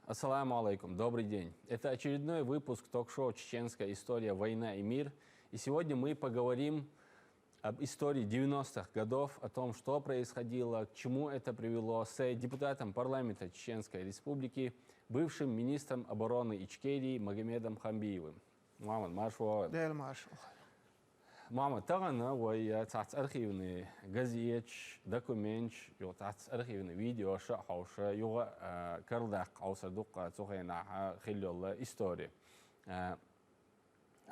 Ассаламу алейкум, добрый день. Это очередной выпуск ток-шоу «Чеченская история. Война и мир». И сегодня мы поговорим об истории 90-х годов, о том, что происходило, к чему это привело, с депутатом парламента Чеченской Республики, бывшим министром обороны Ичкерии Магомедом Хамбиевым. Мама, маршал. Да, маршал. Мама, тагана, вой тац архивный газетч, документч, ё тац архивный видео, шахауша, юга кардак, аусардук, цухайна, хиллёлла история.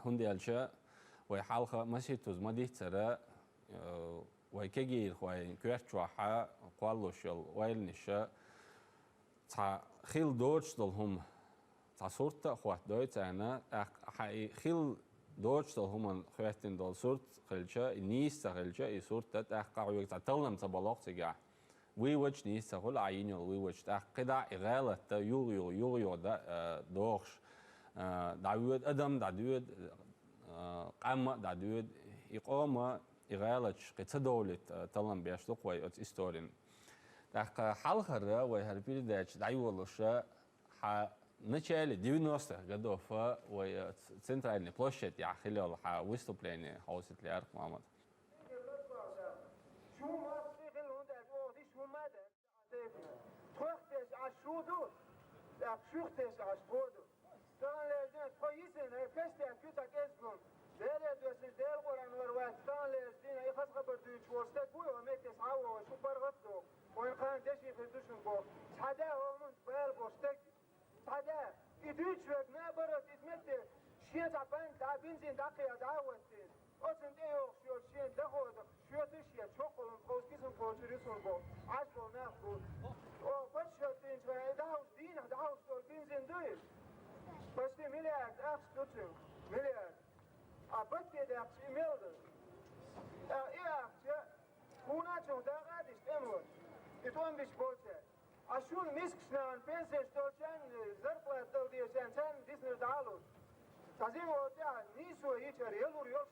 Хундиалча, вой халха маситуз мадихтара, вой кегир, вой кверчуаха, кваллушел, вайлниша, та хил додж долхум, та сурта хуат дойцана, хил دوج هم خواتين دول صورت خلشة نيس خلشة صورت تأقع يتطلم تبلغ تجاه ويوج نيس خل عينه ويوج تأقدا إغالة يو دا دوخش دعوت أدم دعوت قامة دعوت إقامة إغالة قتدولة تلم بيشتق ويأت إستورين تأق حلقة وهربي داش دعوالش В начале 90-х годов в центральной площади я хотел выступление Хауситлер Мамад. بعدها يدوش وقت نابرت يتمتع شين تعبان تعبين زين دقيقة دعوتين أصلا تيوخ شو شين دخل شو تشيا شوكل خوز كيسن خوز ريسون بو عجبو ناخو أو فرشتين شوية دعوس دينا دعوس دول بين زين دويل بس في مليارد أخس دوتشن مليارد أبتي داخس إيميلدن إيه أخس هنا شو دا غادش تمر يتوان بيش بوتشا أشون مسكشنان بنسش توشان زرقة تلديشان شان ديسنر دالوس تازيم وتاع نيسو يشر يلور يو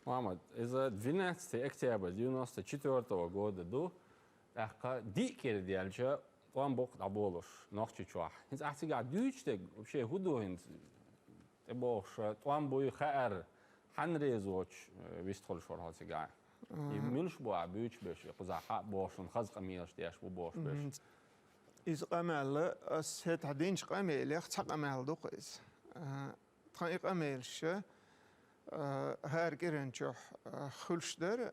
Мамад, из 12 октября 1994 года до дикер диальча он бог даболуш ночи чуах. Инс ахтига дючте вообще худу инс богш он бой хар ханрезоч вистхол шорхатига. يملش بو عبيوش بيش يقزع حق بوشن خزق ميلش دياش بو بوش بيش إذا قامل أس هتعدينش قامل يخ تق قامل دوقيز تقان قاملش هار كيرنشوح خلش در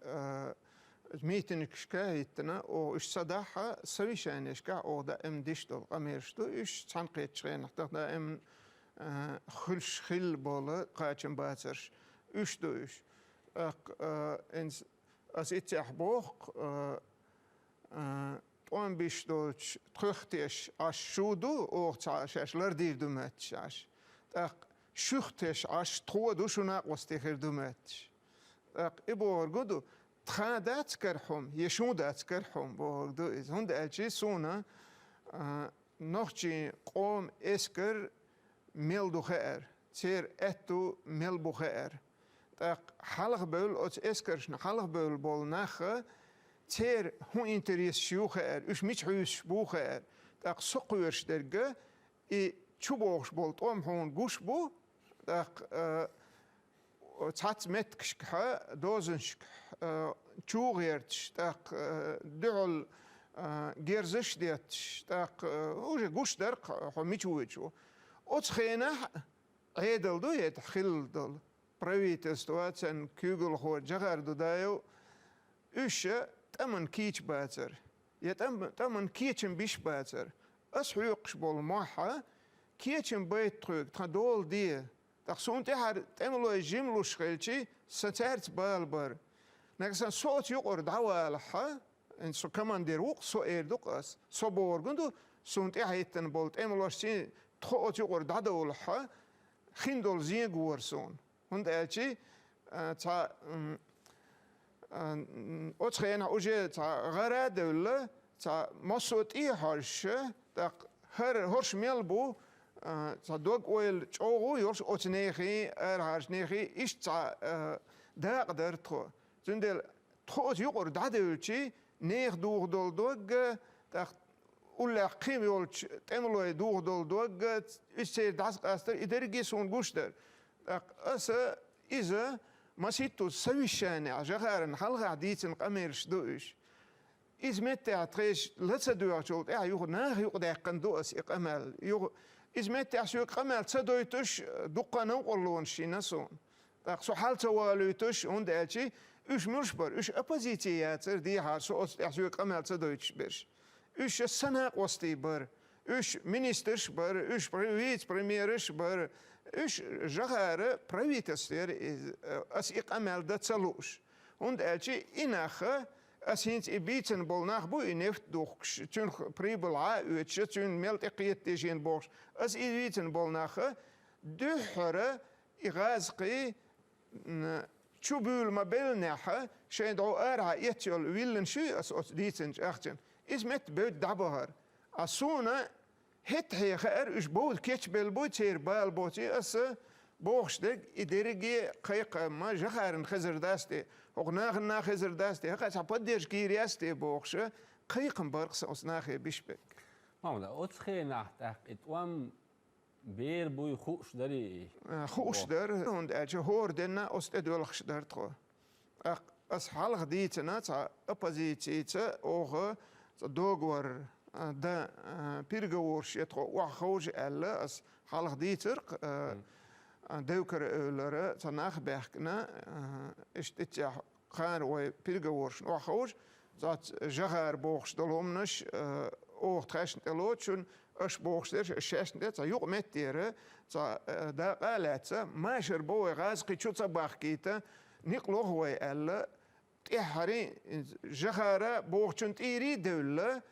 ميتنكش كايتنا أو إش صداحة سويشانيش كا أو دا إم ديشتو قاملش دو إش تنقيتش غين نحتاق دا إم خلش خل بولا قاچن باترش إش دو إش إنس als iets boog, toen bistoch terugtes als schudo, of als lerdier doet, als dat schuchtes als trodo schona was tegen doet. Dat iboor godo, tra dat kerhom, je schon dat kerhom, boog do is hond elche sona, nog je om esker meldoger, zeer eto melboger. حلقبول از اسکرش نه حلقبول بول نخه تر هون اینتریسیوخه اش میچویش بوخه داق سقویرش درگه ای چوبوش بول توم هون گوش بو داق تات متکش که دوزنش چوغیرتش داق دول گرزش دیتش داق اوج گوش درق هو میچویچو از خینه هیدل دو هیت خیل دل правительство цен кюгл хор жагар дудаю үше таман кич бацер я таман кичен биш бацер ас хуйкш бол маха кичен байт трюк тадол ди так сонте хар темло жимлу шхелчи сацерц балбар наксан сот юқор давалха эн со командир уқ со эрдуқас со боргунду сонте хайтен бол темло ши тхот юқор дадолха хиндол зин гуарсон هند أشي تا أتخيل أوجه تا غراد ولا تا مسود إيه هرش تا هرش ملبو تا دوغ أويل أوغو يورش أتنيخي هرش نيخي إيش تا داق درتو زندل تخوت يقر دادولشي نيخ دوغ دول دوغ تا ولا قيم يولش تملوي دوغ دول دوغت إيش دعس قاستر إدرجي سون قشتر أسا إذا ما سيتو سوي الشانع جغارن حلقة عديتن قميرش دوش إذا متى عتريش لسه دوغ شوت يوغ ناغ يوغ داقن دوس إقامل يوغ إذا متى عسوق قمل تصدويتش دقنا وقلون شيناسون سو حال توالوتش هند أشي إيش مرشبر إيش أبوزيتيات دي هارسو عسوق قمل تصدويتش برش إيش السنة وسطي بر إيش مينسترش بر إيش بريميرش بر إيش جغارة برايفيتستير أس إقامل دا تسلوش هند أشي إناخ أسينت إبيتن بولناخ بو إنفت دوخش تون بريبل عاوتش تون ملت إقيت تيجين بوش أس إبيتن بولناخ دوحرة إغازقي تشوبول ما بلناخ شين دعو أرها يتيول ويلن شو أس ديتن أختن إز مت بود دعبهر أسونا هت هي خير إش بود كيتش بالبو تير بالبوتي أس بوخشدك إدرجي قيق ما جخارن خزر داستي وغناغ خزر داستي هقا تعبديش كيرياستي بوخشة قيق مبارقس أصناخي بيشبك ماما أتخي نحتاق إتوام بير بوي خوش داري خوش دار هند أجي هور دنا أستدول خش دار تخو أس حالغ ديتنا تا أبازيتيتا أوغ دوغور دا بيرغورش يتخو وخوش ألا أس حالغ ديتر دوكر أولر تناخ بحكنا اشتتيا خان و بيرغورش وخوش زات جغار بوخش دلهمنش أوغ تخشن تلوتشون أش بوخشتر الشاشن ده يوق متيره دا قالت ما شربوا غازقي شو صباح كيتا نقلو هو ألا تحري جغارة بوخشن تيري دولة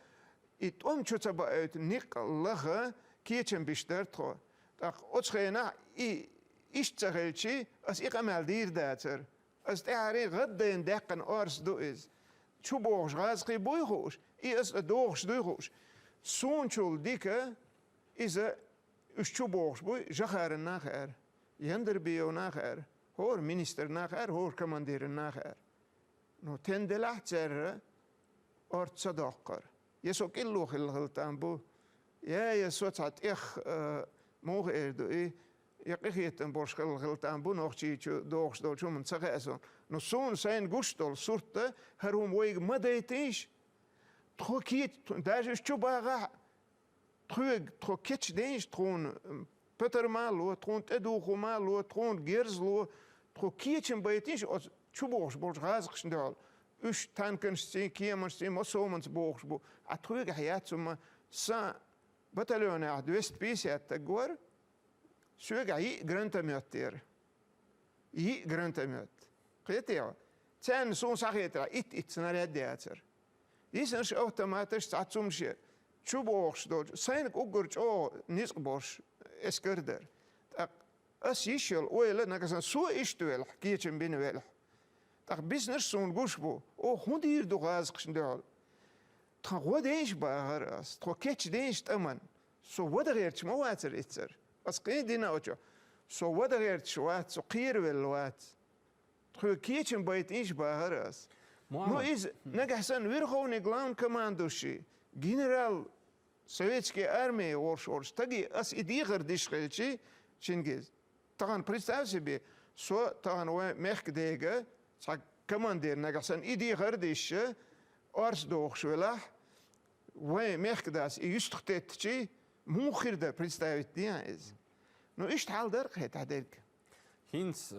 إتوم شو صباح نقلها كيتشن بيشترتو تاق أتخينا إشتغلشي أس إقامل دير داتر أس تحري غدين دقن أرس دوئز شو بوخش غازقي بويخوش أس دوخش دويخوش سونشول ديكا إذا شو بوخش بوي جخار الناخر يندر بيو ناخر هور مينستر ناخر هور كماندير ناخر نو تندلح تسر أرت صداقر يسو كيلو خلغلتان بو يا يسو تعت إخ موغ إردو إيه يقيتن بورش خلغلتان بو نوخشي دوخش دول شو من سغاسون نو سون سين غوشتول سورته هروم ويغ مديتيش تخو كيت داجش شو باغا تخو كيتش دينش تخون بتر مالو تخون تدوخو مالو تخون جيرزلو تخو كيتشن بيتيش شو بوخش بورش غازقش ندال اش تانكنش سي كيمنش سي موسومنس بوخش بو اتخوغ حياتهم سا بتاليون احد ويست بيسيات تقور سوغ يي جرانتا ميوتير يي جرانتا ميوت قيتيو تان سون صاحيترا ات سناريات دياتر يسنش اوتوماتيش تعتصمشي شو بوخش دول سينك اوغرج او نيسق بوش اسكردر اس يشيل ويلا نكسن سو اشتويل حكيتشن بين ويل تاق بيزنس سون غوشبو او هوندير دو غازقش ندول تا وديش باهرس تو كيتش ديش تمن سو ودغيرتش مواتر اتسر بس قيدينا اوتشو سو ودغيرتش وات سو قير ويلوات تو كيتشن بايت ايش باهرس Ну, из нагасан верховный главнокомандующий, генерал советской армии Орш, таги ас идигар дишхельчи Чингиз. Таган представь себе, со таган уэ мехкдега, сак командир нагасан идигар дишше, Орс дохшвелах, уэ мехкдас и юстхтетчи, мухирда представить диаиз. Ну, ишт халдар хэт хадерк. Хинц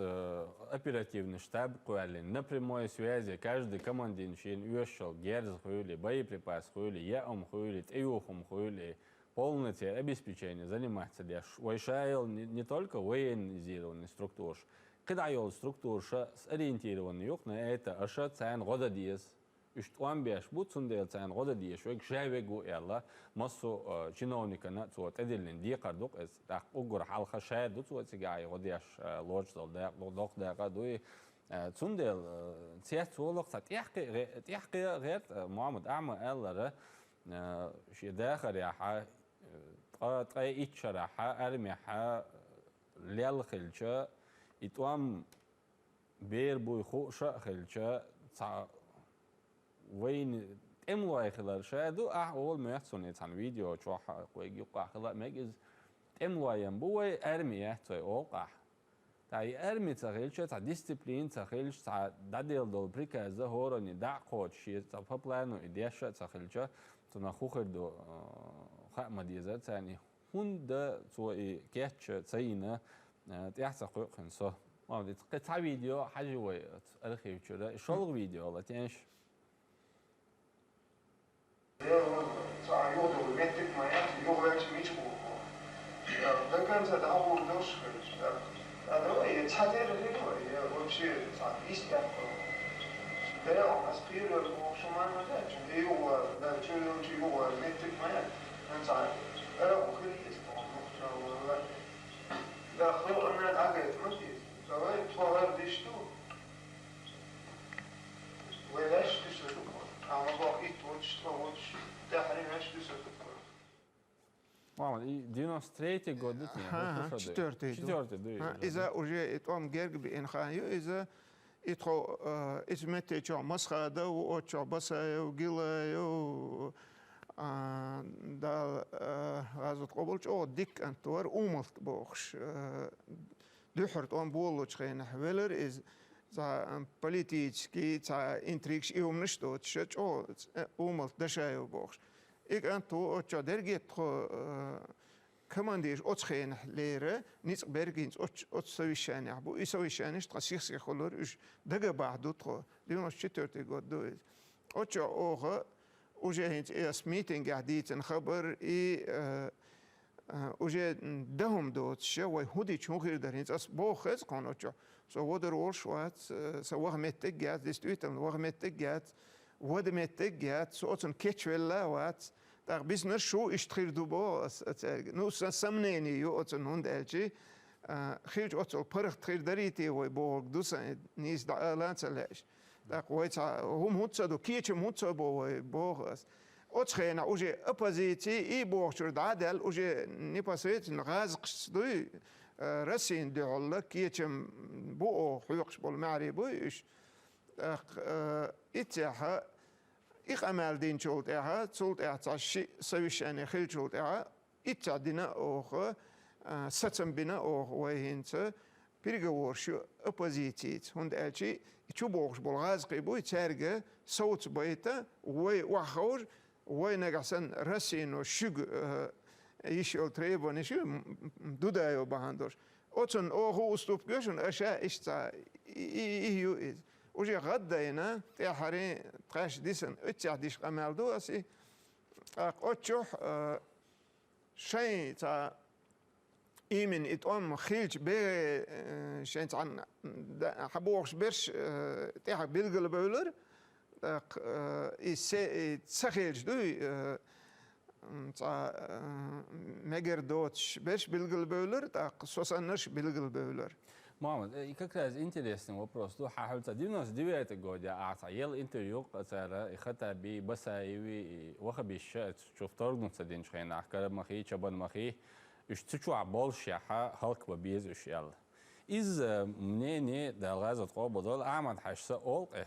оперативный штаб куали напрямую связи каждый командинчин уешал герз хуили, боеприпас хуили, яум хуили, тиухум хуили, полноте обеспечения занимается лишь вайшайл не только военизированный структур, когда его структур сориентированный юг на это аша цен года диез. Иштуан беш бутсундел цен года диез, швек шавегу элла массу чиновника на цвот эдилин диқардук эс так угур халха шаду цвот сигай годяш лодждал да лодок да гадуи цундел цех цволок сат яхки غير محمد أعمى эллара شداخر يا طاي إتشرح أرميها ليل خلشة إتوام بير بوي خوشة خلشة وين املوا خلال شادو أول ما يحصل عن فيديو شو ويجي قا خلال ميجز املوا ينبوي أرمي يحتوي أوقع تاي أرمي تغيلش تا ديسيبلين تغيلش تا داديل دول بريكا زهورني دع قوت شيء تا بلانو إدياش تغيلش تناخوخر دو خا مديزات يعني هون ده سوى كيتش تسينا تيحصل خنصه ما بدي قطع فيديو حاجة وي أرخي كذا شغل فيديو والله تيش دينوستريتي قدتني четвертый إذا уже итом герг بإنخايو إذا إتخو إتمتى شو مسخادة وأشوا بسايو جيلايو دا غازت قبل شو ديك أنتور أملت بوخش دحرت أم بولوش خين حولر إز تا политический تا интригш и умништо شو أملت دشايو بوخش إك أنتو أشوا درجت كمانديش أتخين ليرة نيت برجينز أتسويشاني أبو يسويشانيش تقصيص يخلور إيش دقة بعدو تخو دينوش شترتي قد دويد أتشا أوغا وجهنت إيس ميتينج قاعديت نخبر وجه دهم دوت شو ويهودي شو غير دارينت أس بوخز كون أتشا سو ودر ورشوات سو وهمتك جات دستويتم وهمتك جات ودمتك جات سو أتن كيتشويلا وات daar business show is trir dubo nu samneni yo otsen hund elchi khij otsol parg trir dariti we borg dus nis da lantsalesh da qoitsa hutsa do kiechem hutsa bo we borgas otschena uje oppositi I borgcher dadel uje ni paset ngazq sdu rasin de Allah kiechem bo huyqsh bol ma'ri bo ish itha إخ أمال دين شولت شولت تعشي سويش أنا خيل شولت إتعدنا أوه ستم بنا أوه وهينت بيرجور شو أبوزيتيت هند ألشي شو بوخش بالغاز قيبوي تارجع صوت بيتا وخور ونجسن رسين وشق يشول تريبو نشيو دودايو بهندوش أتون أوه أستوب جوشن أشياء إشتا إيو وجي غدينا تاحري تقاش ديسن اتعديش قمالدو اسي قوتشوح شيء تا إيمن إتقوم خيلش بي شين عن حبوغش برش تاح بيلقل بولر تسخيلش دوي تا مجر دوتش برش بيلقل بولر تا سوسانش بيلقل بولر Мама, и как раз интересный вопрос. Ну, хахальца 99 года, ел интервью, и хата би басаеви, вахабиша, что вторгнуться день шхайна, когда махи, чабан махи, и что больше халк бабиз ушел. Из мнения далазат қободол Ахмад хашса олq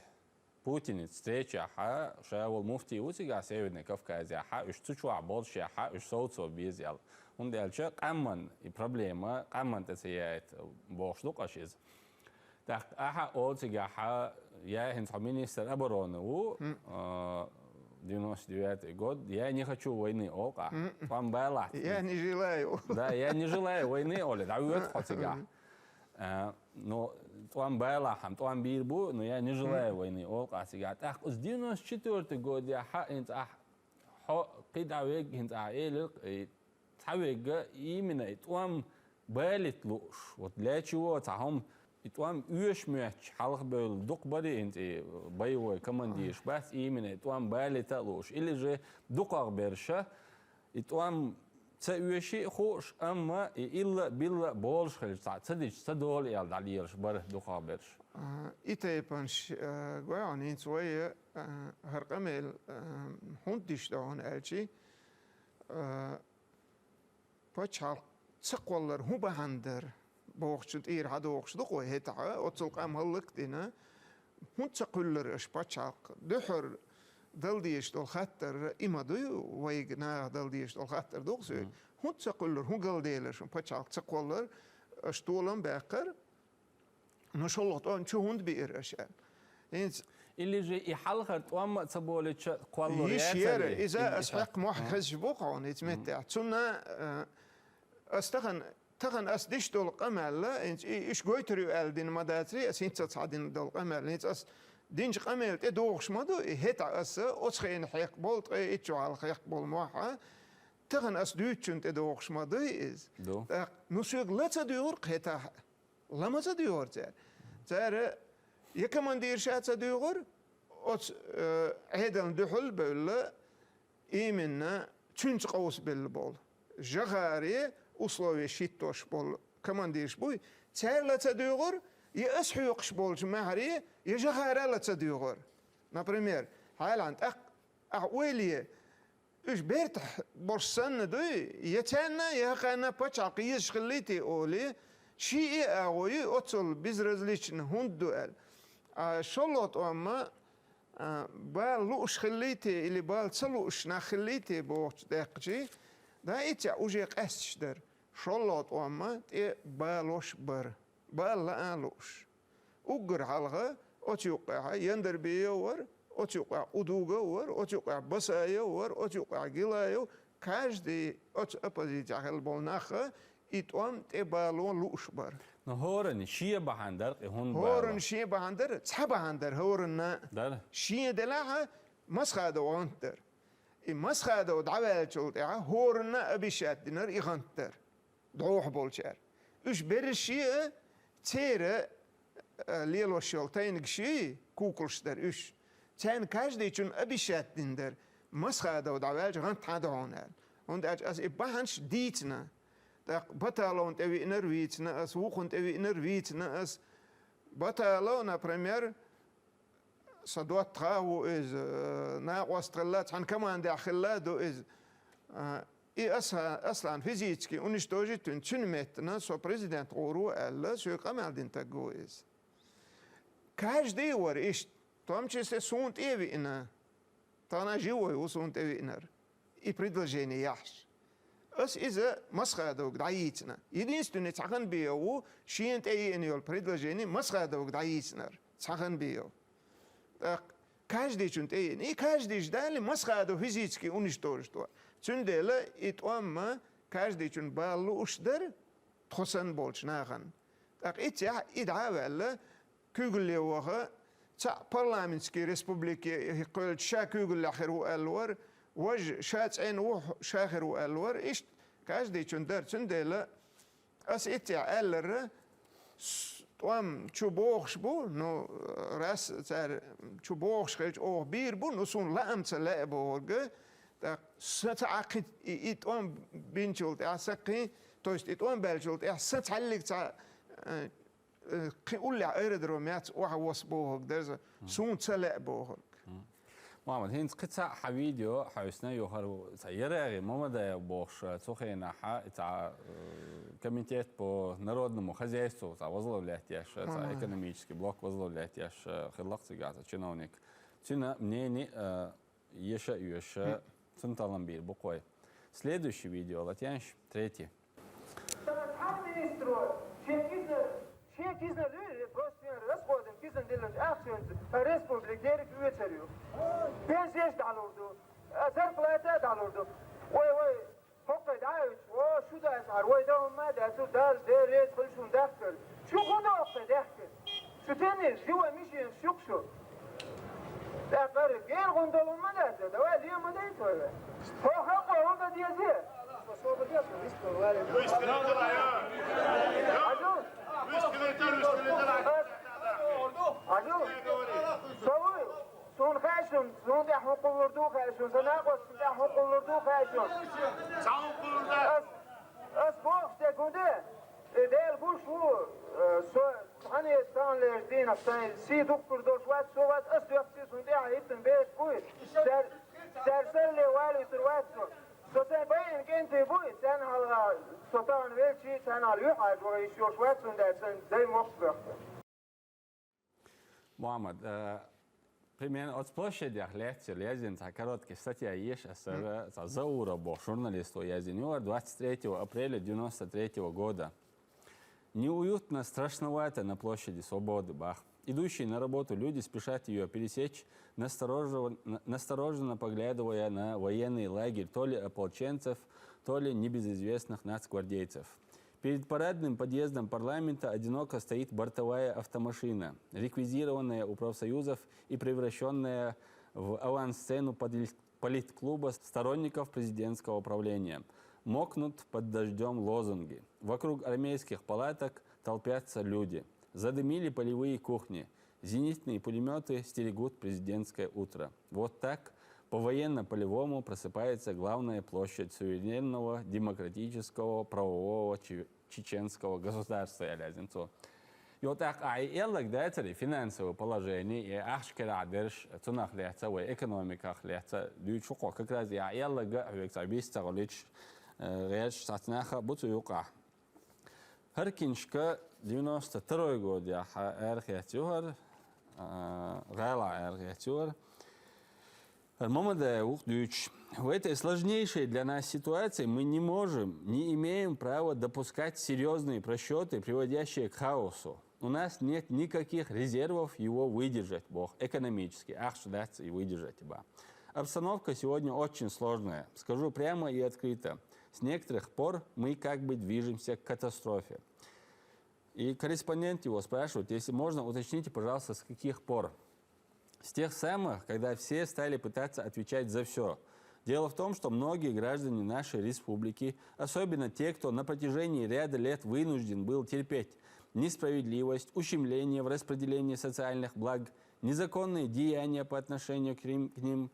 Путин встреча ха шавал муфти утига Северный Кавказе ха и что больше ха и соуцо бизел. Он дальше каман и проблема каман тесеет бошлук ашиз. Так аха отига ха я министр обороны у 99 год, я не хочу войны, ока. Вам было. Я не желаю. Да, я не желаю войны, Оля, да вы отига. Но там было, там бирбу, но я не желаю войны, ока отига. Так с 94 год я ха инт قيد عويج هنت عائلة تعويج إيمنا إتوام بالت لوش وتلاقي وتعهم إتوام يوش مش حلق بالدق بدي أنت بيوه كمان ديش بس إيمنا إتوام بالت لوش اللي جه دقق برشة إتوام تأويشي خوش أما إلا بيلا بولش خلص تصدق تدول يا دليلش بره دقق برش إتيبانش قوان إنت ويا هرقمل هندش دهون ألشي بتشال تقولر هو بهندر بوخشت إير هذا وخشت قوي هتا أتصل قام هلك دينا هون تقولر إيش بتشال دحر دل ديش دل خطر إما دو ويجنا دل ديش دل خطر دوغسو هون تقولر هون قل ديلر بتشال تقولر اشتولن باقر نشلط أن شو هند بير أشياء اللي جي يحلقت وما تبولتش قوالو يشير إذا أسحق محخز بوقعون يتمتع تسنا أستغن تغن أسديش دول قمل إنت إيش قويتريو أل دين مداتري أسين تصعدين دول قمل إنت أس دينج قمل تدوغش مدو هتا أس أسخين حيق بول تغي إتشو على حيق بول موحا تغن أس دوتشن تدوغش مدو إز نسوق لتدور هتا لما تدور تار يكمن دير شات تدور أت هيدن دحل بول إيمنا تشنج قوس بالبول جغاري условия شيتوش بول كمان ديش بوي تسهل تديغور يأسحيقش بول جماهري يجهر تديغور например هاي عند أقوالي إيش بيرتح برسن دوي يتانا يهقنا بتشعقيش خليتي أولي شيء أقوي أتصل بزرزليش هند دوال شلوت أما بالوش خليتي اللي بالتسلوش نخليتي بوش دقجي دا إيتي أوجي قسشدر شلوت أما تي بالوش بر بال لألوش أقر حلقة أتيوقع يندر بيور أتيوقع أدوغا ور أتيوقع بسايا ور أتيوقع جلايو كاجدي أبدي جاهل بالناخة إتوام تي بالون لوش بر هورن شيء بهندر هون هورن شيء بهندر تحب هندر هورن شيء دلها مسخادو وانتر مسخادو دعوال شلتها هورن أبيشات دينر إغنتر دعوح بولشار إيش برشيء تيرة ليلو شلتين شيء كوكلشتر إيش تان كاجدي چون أبيشات دينر مسخادو دعوال غنت هادونال und als ibahans dietna da batalon tevi nervitna as wuchund tevi nervitna as batalo например صدوات تراو إز ناقوس تغلات عن كمان داخلادو إز إي أصلا فيزيتسكي ونشتوجي تنشنمتنا سو بريزيدنت غورو ألا سو قمال دين تقو إز كاش ديور إيش تومشي سي سونت إيوي إنا تانا جيوي وسونت إيوي إنر إي بريدلجيني يحش أس إذا مسخادوك دعيتنا يدينستو نتعخن بيو شينت أي إنيو البريدلجيني مسخادوك دعيتنر تعخن بيو каждый чунт и каждый ждали масхаду физически уничтожить. Чундела и тома каждый чун балу ушдар тхосан больш нахан. Так итя идавала куглевага تا парламентские республики يقول شا كوغل آخر الور وج شات عين وح شاخر الور إيش каждый чун در чундела أس итя ألر توام چوبوخش بو نو راس تر چوبوخش خیلی او بیر بو نو سون لام تلا بورگه تا ستعقد ایتوام بینچولت اسقی توست ایتوام بلچولت ست حلق تا قول ايردرومات وحوس بوهك درز سون تلا بوهك محمد هين قطع حفيديو حوسنا يوهر سيارة ماما بوش تخينا حا تاع كميتيت بو народному хозяйству تاع возглавлять تاع экономический блок возглавлять خلقت قاعدة чиновник تنا منين يشا تنطلن بير بقوي следующий видео латянш третий Kizendillich actions per Republik Erik Uetseriu. $5 $0. Wai فقد عايش شو ده أسعار وي ده ما ده شو ده ريت كل شو دخل شو خده وقت دخل شو تاني جوا مشي شو ده قرر غير غندل ما ده ده وادي ما ده يتوه هو خلقه هو ده ديزيه Son خاشم son ده حقوق خاشم سناقص ده حقوق خاشم as box de kunde del bush wo so hani stan lejdin aftan si doktor do shwat so wat as do afsi son de haytn bet boy der selle wali turwat so sen bayin kente boy sen hala sotan velchi sen al yuhad wo yishur shwat son der sen zay moxbert محمد Примерно от площади лекции лезен, короткая статья есть, Заура был журналисту Язинюр 23 апреля 1993 года. Неуютно, страшновато на площади Свободы, бах. Идущие на работу люди спешат ее пересечь, настороженно поглядывая на военный лагерь то ли ополченцев, то ли небезызвестных нацгвардейцев. Перед парадным подъездом парламента одиноко стоит бортовая автомашина, реквизированная у профсоюзов и превращенная в авансцену политклуба сторонников президентского управления. Мокнут под дождем лозунги. Вокруг армейских палаток толпятся люди. Задымили полевые кухни. Зенитные пулеметы стерегут президентское утро. Вот так по-военно-полевому просыпается главная площадь суверенного, демократического, правового чеченского государства. И вот так, это финансовое положение, и ашкерадерш, цунах леца, и экономиках леца, дючуко, как раз я векса лич речь сатнаха бутуюка. Харкиншка 92 год я эрхетюр, гала эрхетюр. В этой сложнейшей для нас ситуации мы не имеем права допускать серьезные просчеты, приводящие к хаосу. У нас нет никаких резервов его выдержать, Бог, экономически, и выдержать. Обстановка сегодня очень сложная, скажу прямо и открыто. С некоторых пор мы как бы движемся к катастрофе. И корреспондент его спрашивает, если можно, уточните, пожалуйста, с каких пор? С тех самых, когда все стали пытаться отвечать за все. Дело в том, что многие граждане нашей республики, особенно те, кто на протяжении ряда лет вынужден был терпеть несправедливость, ущемление в распределении социальных благ, незаконные деяния по отношению к ним,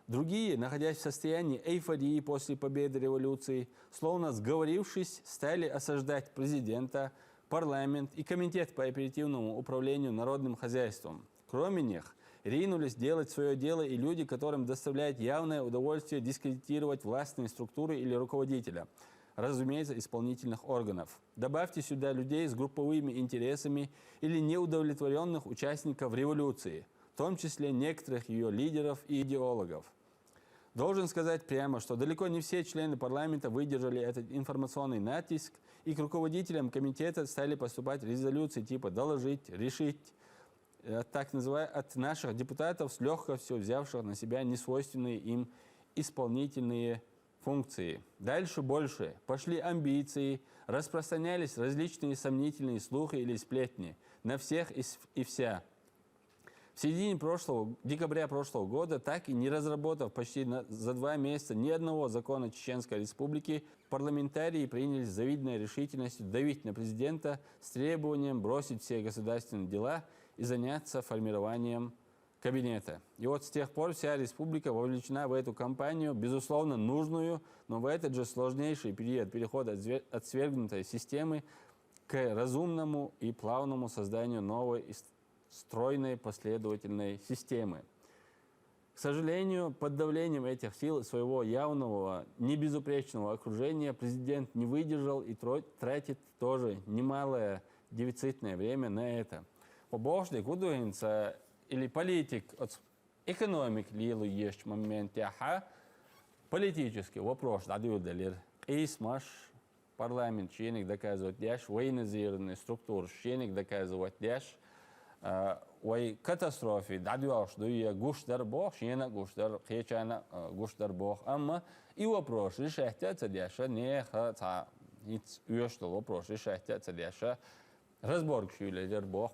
другие, находясь в состоянии эйфории после победы революции, словно сговорившись, стали осаждать президента, парламент и комитет по оперативному управлению народным хозяйством. Кроме них, ринулись делать свое дело и люди, которым доставляет явное удовольствие дискредитировать властные структуры или руководителя, разумеется, исполнительных органов. Добавьте сюда людей с групповыми интересами или неудовлетворенных участников революции, в том числе некоторых ее лидеров и идеологов. Должен сказать прямо, что далеко не все члены парламента выдержали этот информационный натиск, и к руководителям комитета стали поступать резолюции типа «доложить», «решить», от наших депутатов с легкостью взявших на себя несвойственные им исполнительные функции. Дальше больше. Пошли амбиции, распространялись различные сомнительные слухи или сплетни на всех и вся. В середине декабря прошлого года, так и не разработав почти за 2 месяца ни одного закона Чеченской Республики, парламентарии принялись с завидной решительностью давить на президента с требованием бросить все государственные дела и заняться формированием кабинета. И вот с тех пор вся республика вовлечена в эту кампанию, безусловно, нужную, но в этот же сложнейший период перехода от свергнутой системы к разумному и плавному созданию новой и стройной последовательной системы. К сожалению, под давлением этих сил и своего явного, небезупречного окружения президент не выдержал и тратит тоже немалое дефицитное время на это. Побожный кудуинца или политик от экономик лилу есть момент яха политический вопрос дадюдалир эйсмаш парламент ченик доказывать дяш военизированные структуры ченик доказывать дяш ой катастрофе дадюаш дуя гуштар бог чена гуштар хечана гуштар бог амма и вопрос решается дяша не ха ниц уештл вопрос решается дяша разборг шюледер бог.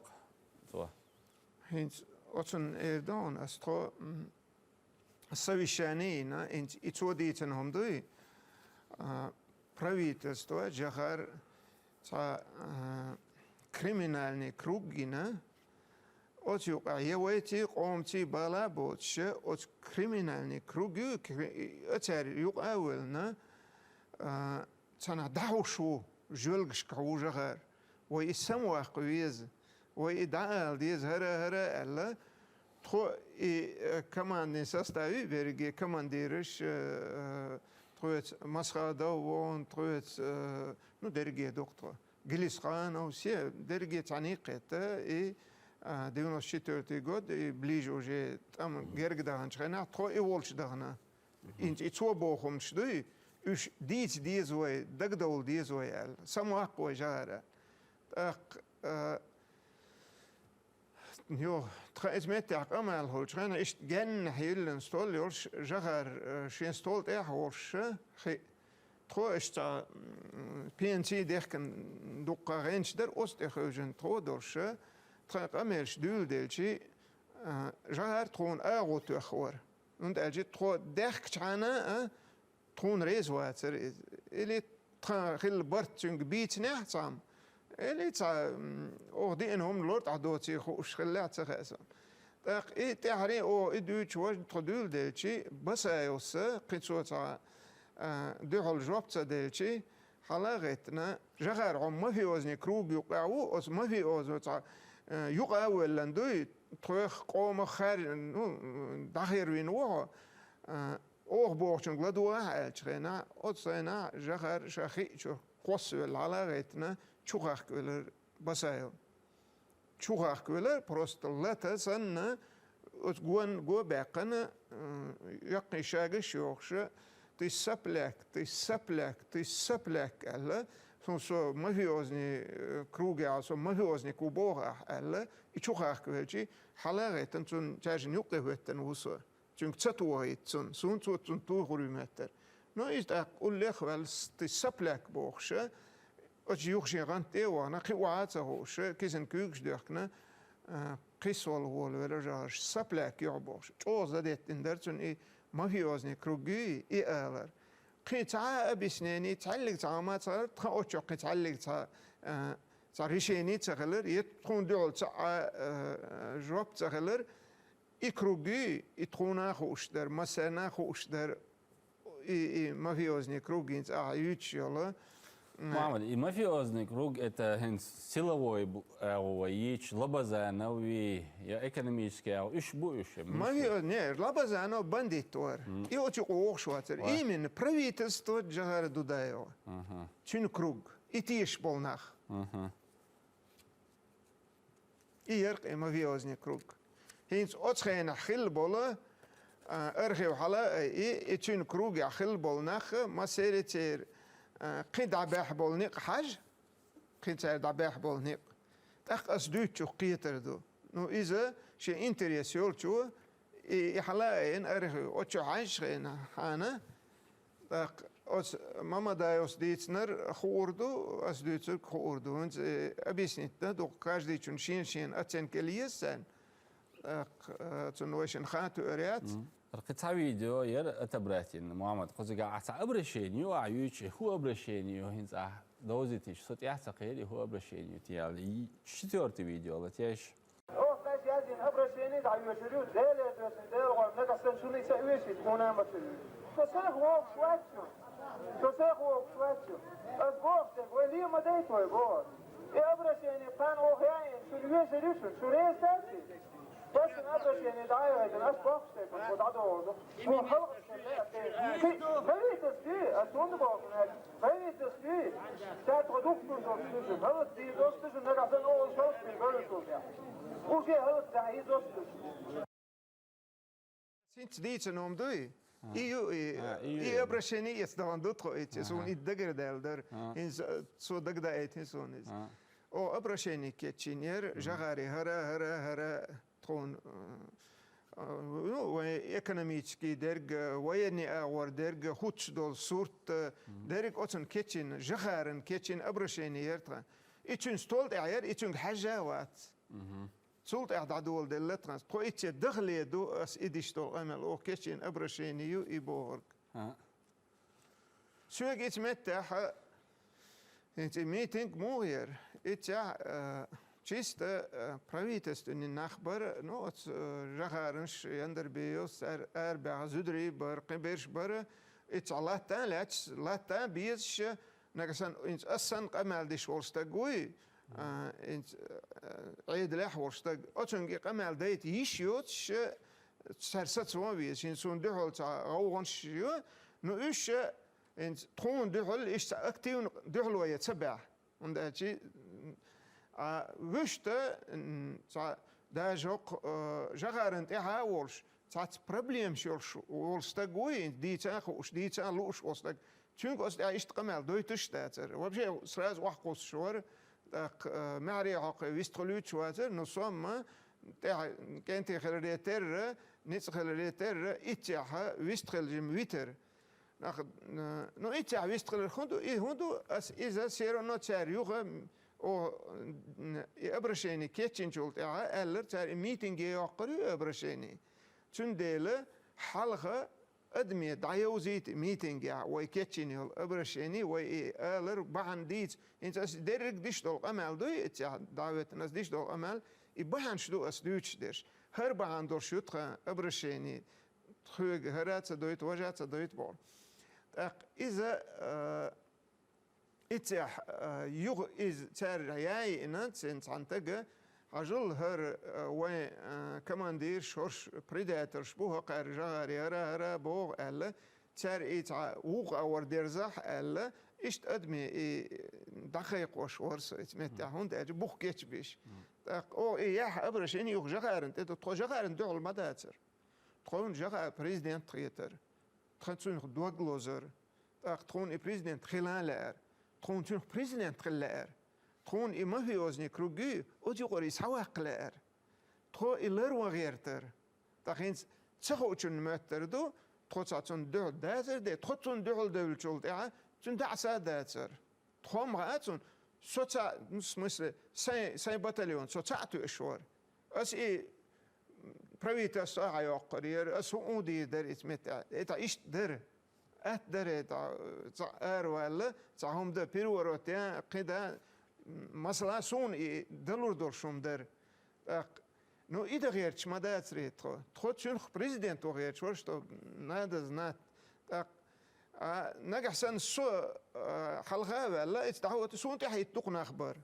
Очень эрдон, что совещание, и что деятельно хомдуй, правительство, жахар, криминальные круги, от евойти, омти, балаботше, от криминальные круги, отцарь юг ауэлна, цана даушу, жөлгшка ужахар, ой самуах квиз. وإدعاء ديز هرا ألا تخو كمان نساستاوي برجع كمان ديرش تخوت مسخادة وون تخوت نو درجة دكتور جلس خان أو شيء درجة عنيقة 94 год ближе уже там гергдахан чхена то и волч дагна инч и цо бохом шды үш дизвой дагдол дизвой ал самак ой жара так jo het met de allemaal hoort gaan is gen heel stol jos jagar geen stol hoors tro is ta PNC derken dokkarens der osterhuizen tro dorse trek amers dueldelchi jagar tron euro te hoor und er tro derk chana tron reiswater ele tra heel bart een gebied nechtsam elits ordinum lord adoti khuskhlat sakhasan tak tahri o iduch waj tdul delchi basayos qitsota duhul jobta delchi halagetna jagar ما في وزن كروب يقعو ما في وزن يقعو لندوي تخ قوم خير داخر وينو اوغ بوغشن غلدوا الچنا اوتسنا jagar شخي قوس halagetna чухах квелер басайл чухах квелер просто латасна от гон го бекана яқни шага шохша ты сапляк алла со мафиозни круга со мафиозни кубора алла и чухах квелчи халагет тун чажин юqeweten усо чунг цатуит цун тугуруметтер но is da уллех wel ты сапляк бохша als je jochje rand tewa na khiwaatsa hosh kisen kugs dörkna qisol wol wala saplak yobos oza det indertun I mafiozne krugi I alar qita abisnani tallig tama tsar tkhaucho qitallig tsa risheni tsagler yetkhun dol tsa job tsagler I krugi itruna khosh der masana khosh der I mafiozne krugi tsa ayuchyola Мамад, и мафиозный круг это силовой воич, лабазановый, экономический, ишбующий. Мафиозный, лабазанов бандитор. И очень охшватер. Именно правительство Джагара Дудаева. Чин круг. И тиш полнах. И ярк мафиозный круг. Хинц отschijnen хилбола, ergev hala, и чин круг я хилболнах, масеритер. قيد عباح بولنيق حاج قيد سعيد عباح بولنيق تاق أسدوت شو قيتر دو نو إذا شيء إنتريسيول شو إحلاين أرخي أتشو حاج خينا حانا تاق أس ماما دايوس ديتنر خوردو أسدوت خوردو أنت أبيسنيتنا دو كاجدي شون شين أتين كليسان تاق تنوشن خاتو أريات القطع فيديو ير أتبراتين محمد قصدي قاعد أبرشينيو عيوش هو أبرشينيو هنزع دوزتيش صوت يحتقيلي هو أبرشينيو تيالي شتورتي فيديو ولا تيش أوه بس يازين أبرشيني دعيوشريو ديل يدرسن ديل غوام نقصن شو ليس أويشي تكونا مثل تسيخ ووق شواتشو أسبوغتك وليه ما ديتوي بور إيه أبرشيني بان أوغيين شو ليوشريوشن شو ليه ساتي بس أبرشيني دعاية هيدن أسبوغتك ودعدو هو خلق Weet het nu, als onderboven hebt, weet het nu. Dat producten zo tussen, hulp die dus tussen, dat is een oorlog zo tussen. Hoe je hulp daar hier dus tussen? Sinds die om doe. I abrasheni is dan doet het zo'n iets digger daar in zo digda het zo'n is. O abrasheni ketchinier, jagari hara gewoon ekonomiski derg wayni awar derg huts dol surt derg otun kitchen jagaren kitchen abrasheni yertra itun stolt ayer itun hajawat stolt adadol de letrans pro itje dakhli do as idishtol amal o kitchen abrasheni yu iborg sueg it metta it meeting moer itja чисто правительственный нахбар, ну от жагаранш яндер биос базудри бар قبرش бар اتعلاتان لاتان بيش نقصن انت اصلا قمال ديش ورستقوي انت عيد لاح ورستق اتنقي قمال ديت يشيوتش سرسات سوا بيش انسون دهول تا غوغنش نو ايش انت تخون دهول ايش اكتيون دهول ويتسبع ونداتشي wüsste دا جوق جغارنت إها ولش تعت problem شولش ولستقوي دي تاخوش دي تالوش وستق تشونك أست عيشت قمال دوي تشتاتر وبشي سراز وحقوس شور داق معري عق ويستخلوت شواتر نصوم تاع كانت خلريتر نيت خلريتر إتياها ويستخل جم ويتر ناخد نو إتيا ويستخل خندو إيه هندو أس إذا سيرو نو تاريخ او ابرشيني كيتشن شولت ألر تار ميتينج يقري ابرشيني تنديله حلقة أدمي دايوزيت ميتينج يا ويكيتشني ابرشيني وي ألر بعنديت انت درك ديشتول أمل دوي اتيا دعوت ناس ديشتول أمل يبهن شدو أسدوتش ديش هر بهن دور شوتخ ابرشيني تخوج هرات دويت وجات دويت بول إذا إتح يغ إز تار ياي إنت سنت عنتجة عجل هر و كماندير شورش بريداتر شبوه قارجة هرا بوغ ألا تار إتع وغ أور درزح ألا إشت أدمي دقيق وشورس إتمتع هون ده بوغ كيتش بيش أو إياه أبرش إني يغ جغارن تدو جغارن دول المداتر تخون جغار بريزيدنت تريتر تخون دوغلوزر تخون بريزيدنت خلال تخون تون بريزيدنت خلال تخون إما في وزني كروجي أودي قري سواق لار تخو إلر وغيرتر تخين تخو تون متر دو تخو تون دول داتر دي تخو تون دول دول شول تاع تون دعسا داتر تخو مغاتون سوتا مثل ساي باتاليون سوتا تو إشوار أس إيه بريتا ساعة يقرير أس أودي در إتمتع إتا إيش در أتدري تاع ولا تاعهم ده بيروروتيا قدا مثلا سون دلور دورشوم در نو إذا غيرتش ما دا تريد تخو تشونخ بريزيدنت وغيرتش ورشتو نادز نات نجح سن سو حلقة ولا إتدعوت سون تحي تقنا أخبار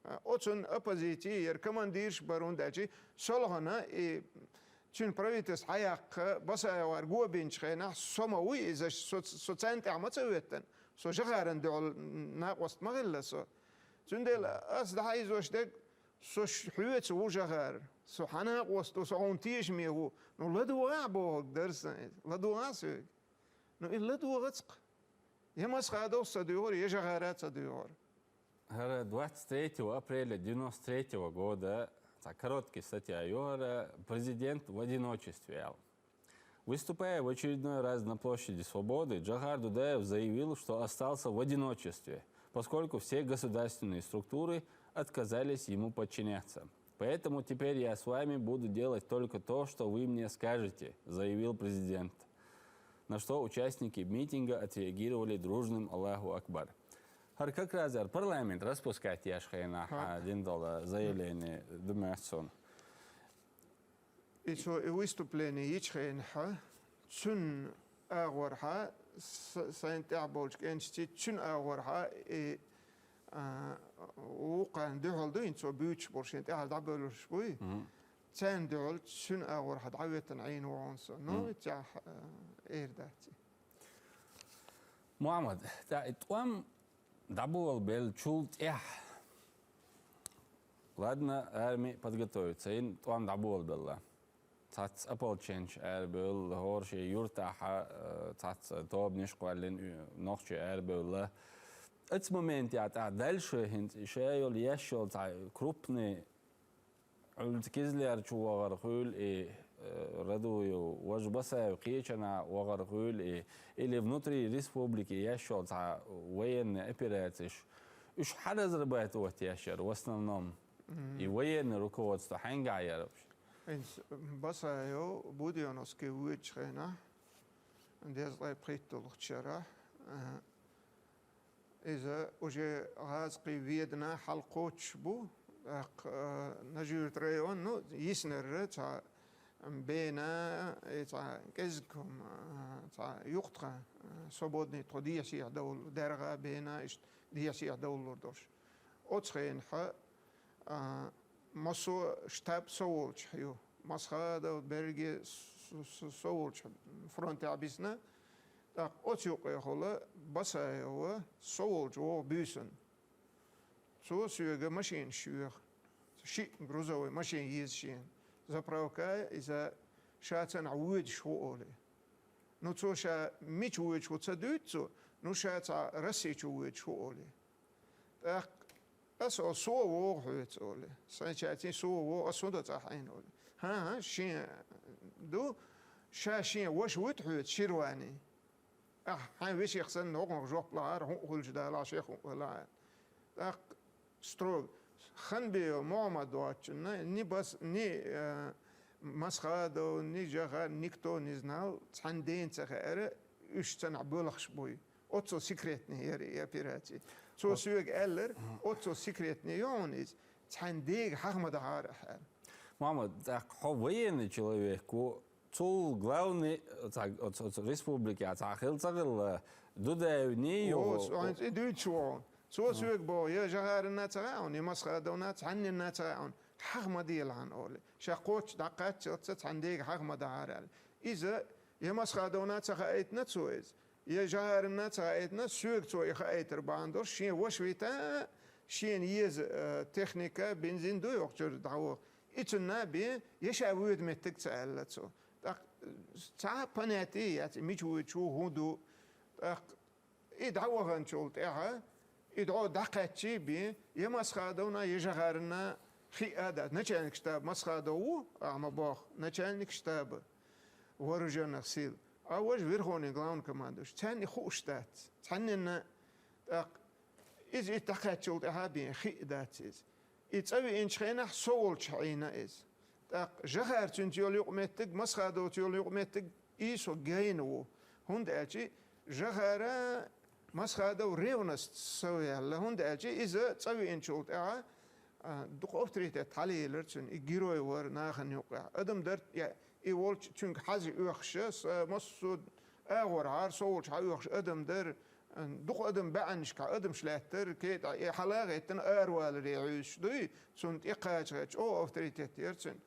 أوتشن أبازيتي يركمان ديرش بارون داجي سولغنا تشون برايتس حياق بس وارجوا بينش خينا سماوي إذا سوتسانت عمت سويتن سو جغارن دول ناقوست مغلة سو تشون دل أصل هاي زوج دك سو حويت سو جغار سو حناقوست سو عنتيش ميهو نو لدو عبو درس لدو عاسق نو لدو غتق يمس خادو صديور يجغارات صديور هذا 23 апреля 93 года короткий статья Юра президент в одиночестве. Выступая в очередной раз на площади Свободы, Джохар Дудаев заявил, что остался в одиночестве, поскольку все государственные структуры отказались ему подчиняться. Поэтому теперь я с вами буду делать только то, что вы мне скажете, заявил президент. На что участники митинга отреагировали дружным Аллаху Акбар. Har как разер парламент распускать яшхайна один доллар заявление Думерсон. И что и выступление яшхайна чун агорха сантяболч кенчти чун агорха и وقع دول دوين سو بيوتش برشين تاع دبلش بوي تان دول چون agorha دعوت عين وعنص نو تاع ايرداتي محمد تاع توام Дабуал бел чулт эх. Ладно, армия подготовится. Ин туам дабуал белла. Тац ополченч арбел хорши юртаха тац тоб нишквалин нохчи арбелла. Этот момент я та дальше хинт шейл яшел та крупный ультикизлер чувагар хул и радую вожбаса вкичана вагархул или внутри республики яшел та военные операции уж حدا زربات وقت яшер в основном и военное руководство ханга ярабш баса ё будионовский уичхена дез лай притулхчара إذا وجه غازقي فيدنا حلقوتش بو نجيرت ريون نو يسنر تا بينا تا كزكم تا يقطع صبودني تودي شيء دول درجة بينا إيش دي شيء دول دوش أتخين ح مسو شتاب سوولش يو مسخا دو برجي سوولش فرونت عبيسنا تا أتيوق يخلا بس هو سوولش هو بيسن سو سوغ ماشين شوغ شيء غروزوي ماشين يز شين заправка إذا شاتن عود شوولي نو شا ميت عود شو تصدقتو نو شات رسي عود شوولي تاق أسو سو وحوت أولي سنتين سو وأسودة تحين أولي ها شين دو شاشين وش وتحوت شيرواني هاي وش يخسن نوقن جوب لار هو الجدال عشيخ ولا تاق ستروب خنبي محمد واتشنا ني بس ني مسخادو ني جاها نيكتو نزنال تحندين تخير اشتن عبولخش بوي اوتسو سيكريتني يا بيراتي تو سوق ألر اوتسو سيكريتني يونيز تحنديق حغمد عارح محمد так ховоенный человек цул главный от республики атахил цагыл дудаевни о идучо تو سوق بو يا جهار الناتعاون يمسخادونات عن الناتعاون حغمد يلعن اولي شاقوش دقات تحنديق حغمد عارح إذا يمسخادونات خايتنا تسويز يا جهار الناس عايتنا سوق توي خايتر باندور شين وشويتا شين يز تكنيكا بنزين دو يوكتر دعوه إتنا بي يشاويد متك تسألتو تا بناتي يعني ميجوي شو هودو يدعوه غنشول تاعها يدعو دقاتشي بي يمسخادونا يجهرنا خيادات نچانك شتاب مسخادو اما باخ نچانك شتاب ورجنا خسيل أول ويرهوني غلاون كماندوش تاني خوشتات تانينا إز إتقات شلت أهابين خيداتيز إتسوي إنش خينا سول شعينا إز جهر تنتيول يقمتك مسخادو تيول يقمتك إيسو جينو هند أجي جهر مسخادو ريونست سوي هلا هند أجي إذا تسوي إنش شلت أها دوق أفتريت تالي لرتن إجيروي ور ناخن يوقع أدم درت يا يقول تشنك حزي يخشس مسود أغور عار صوت حيخش أدم در دوق أدم بعنش كأدم شلاتر كيت حلاقة تن أروال ريعيش دوي سنت إقاش أو أفتريتيت يرتن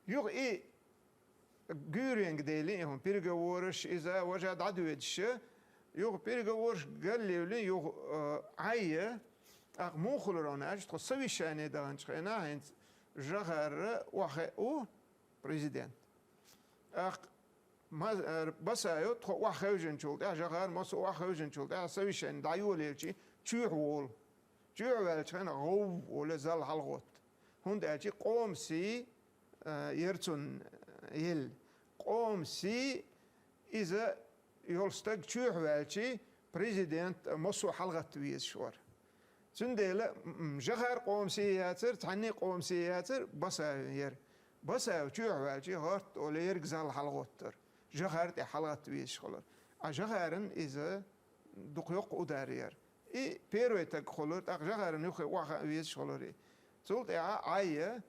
يوغ إيه جورينج ديليهم بيرجورش إذا وجد عدويتش يوغ بيرجورش قال لي يوغ عيه موخل روناش تخصوي شاني دانش خينا هنت جغر وخي أو بريزيدنت ما بس أيو تخو واخوجن شولت جغر ما سو واخوجن شولت سوي شان دايول يلشي تشوول تشوول غو ولا زال حلقوت هند أجي قوم سي يرتون يل قوم سي إذا يولستك تشوول بريزيدنت ما سو حلقة تويز شور سنديلا جغر قوم سياتر تعني قوم سياتر بس تشوع هارت ولا يرجزال حلقوتر جغر حلقات ويش خلر جغرن إذا دقيق ودارير إي بيروتك خلر جغرن يخ واحد ويش خلري تقول عاية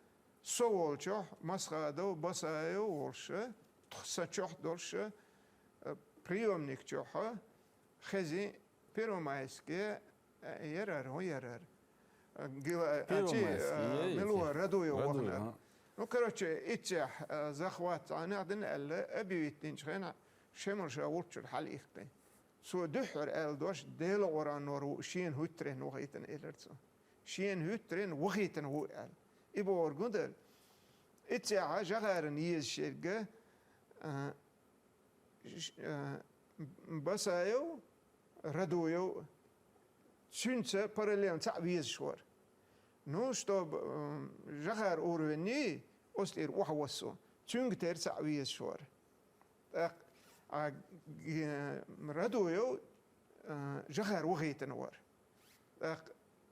سوالشة مسخادو بس ولش تخسشة دولش بريومنيك شة خزي بيرومايسكي يرر أشي ملوه ردوي وغنا وكرتش إتجاه زخوات أنا عندنا أبي يتنشخنا شمر شاولتش الحال إختي سو دحر دوش ديل وران ورو شين هوترين وغيتن إلرتو شين هوترين وغيتن هو إبو ورقودل إتجاه جغارن يز شرقة بسايو ردويو سنسة parallel تعبيز شور نوشتو جغر أوروني أستير وحوسو تنقتر تعبيز شور ردويو جغر وغيت نور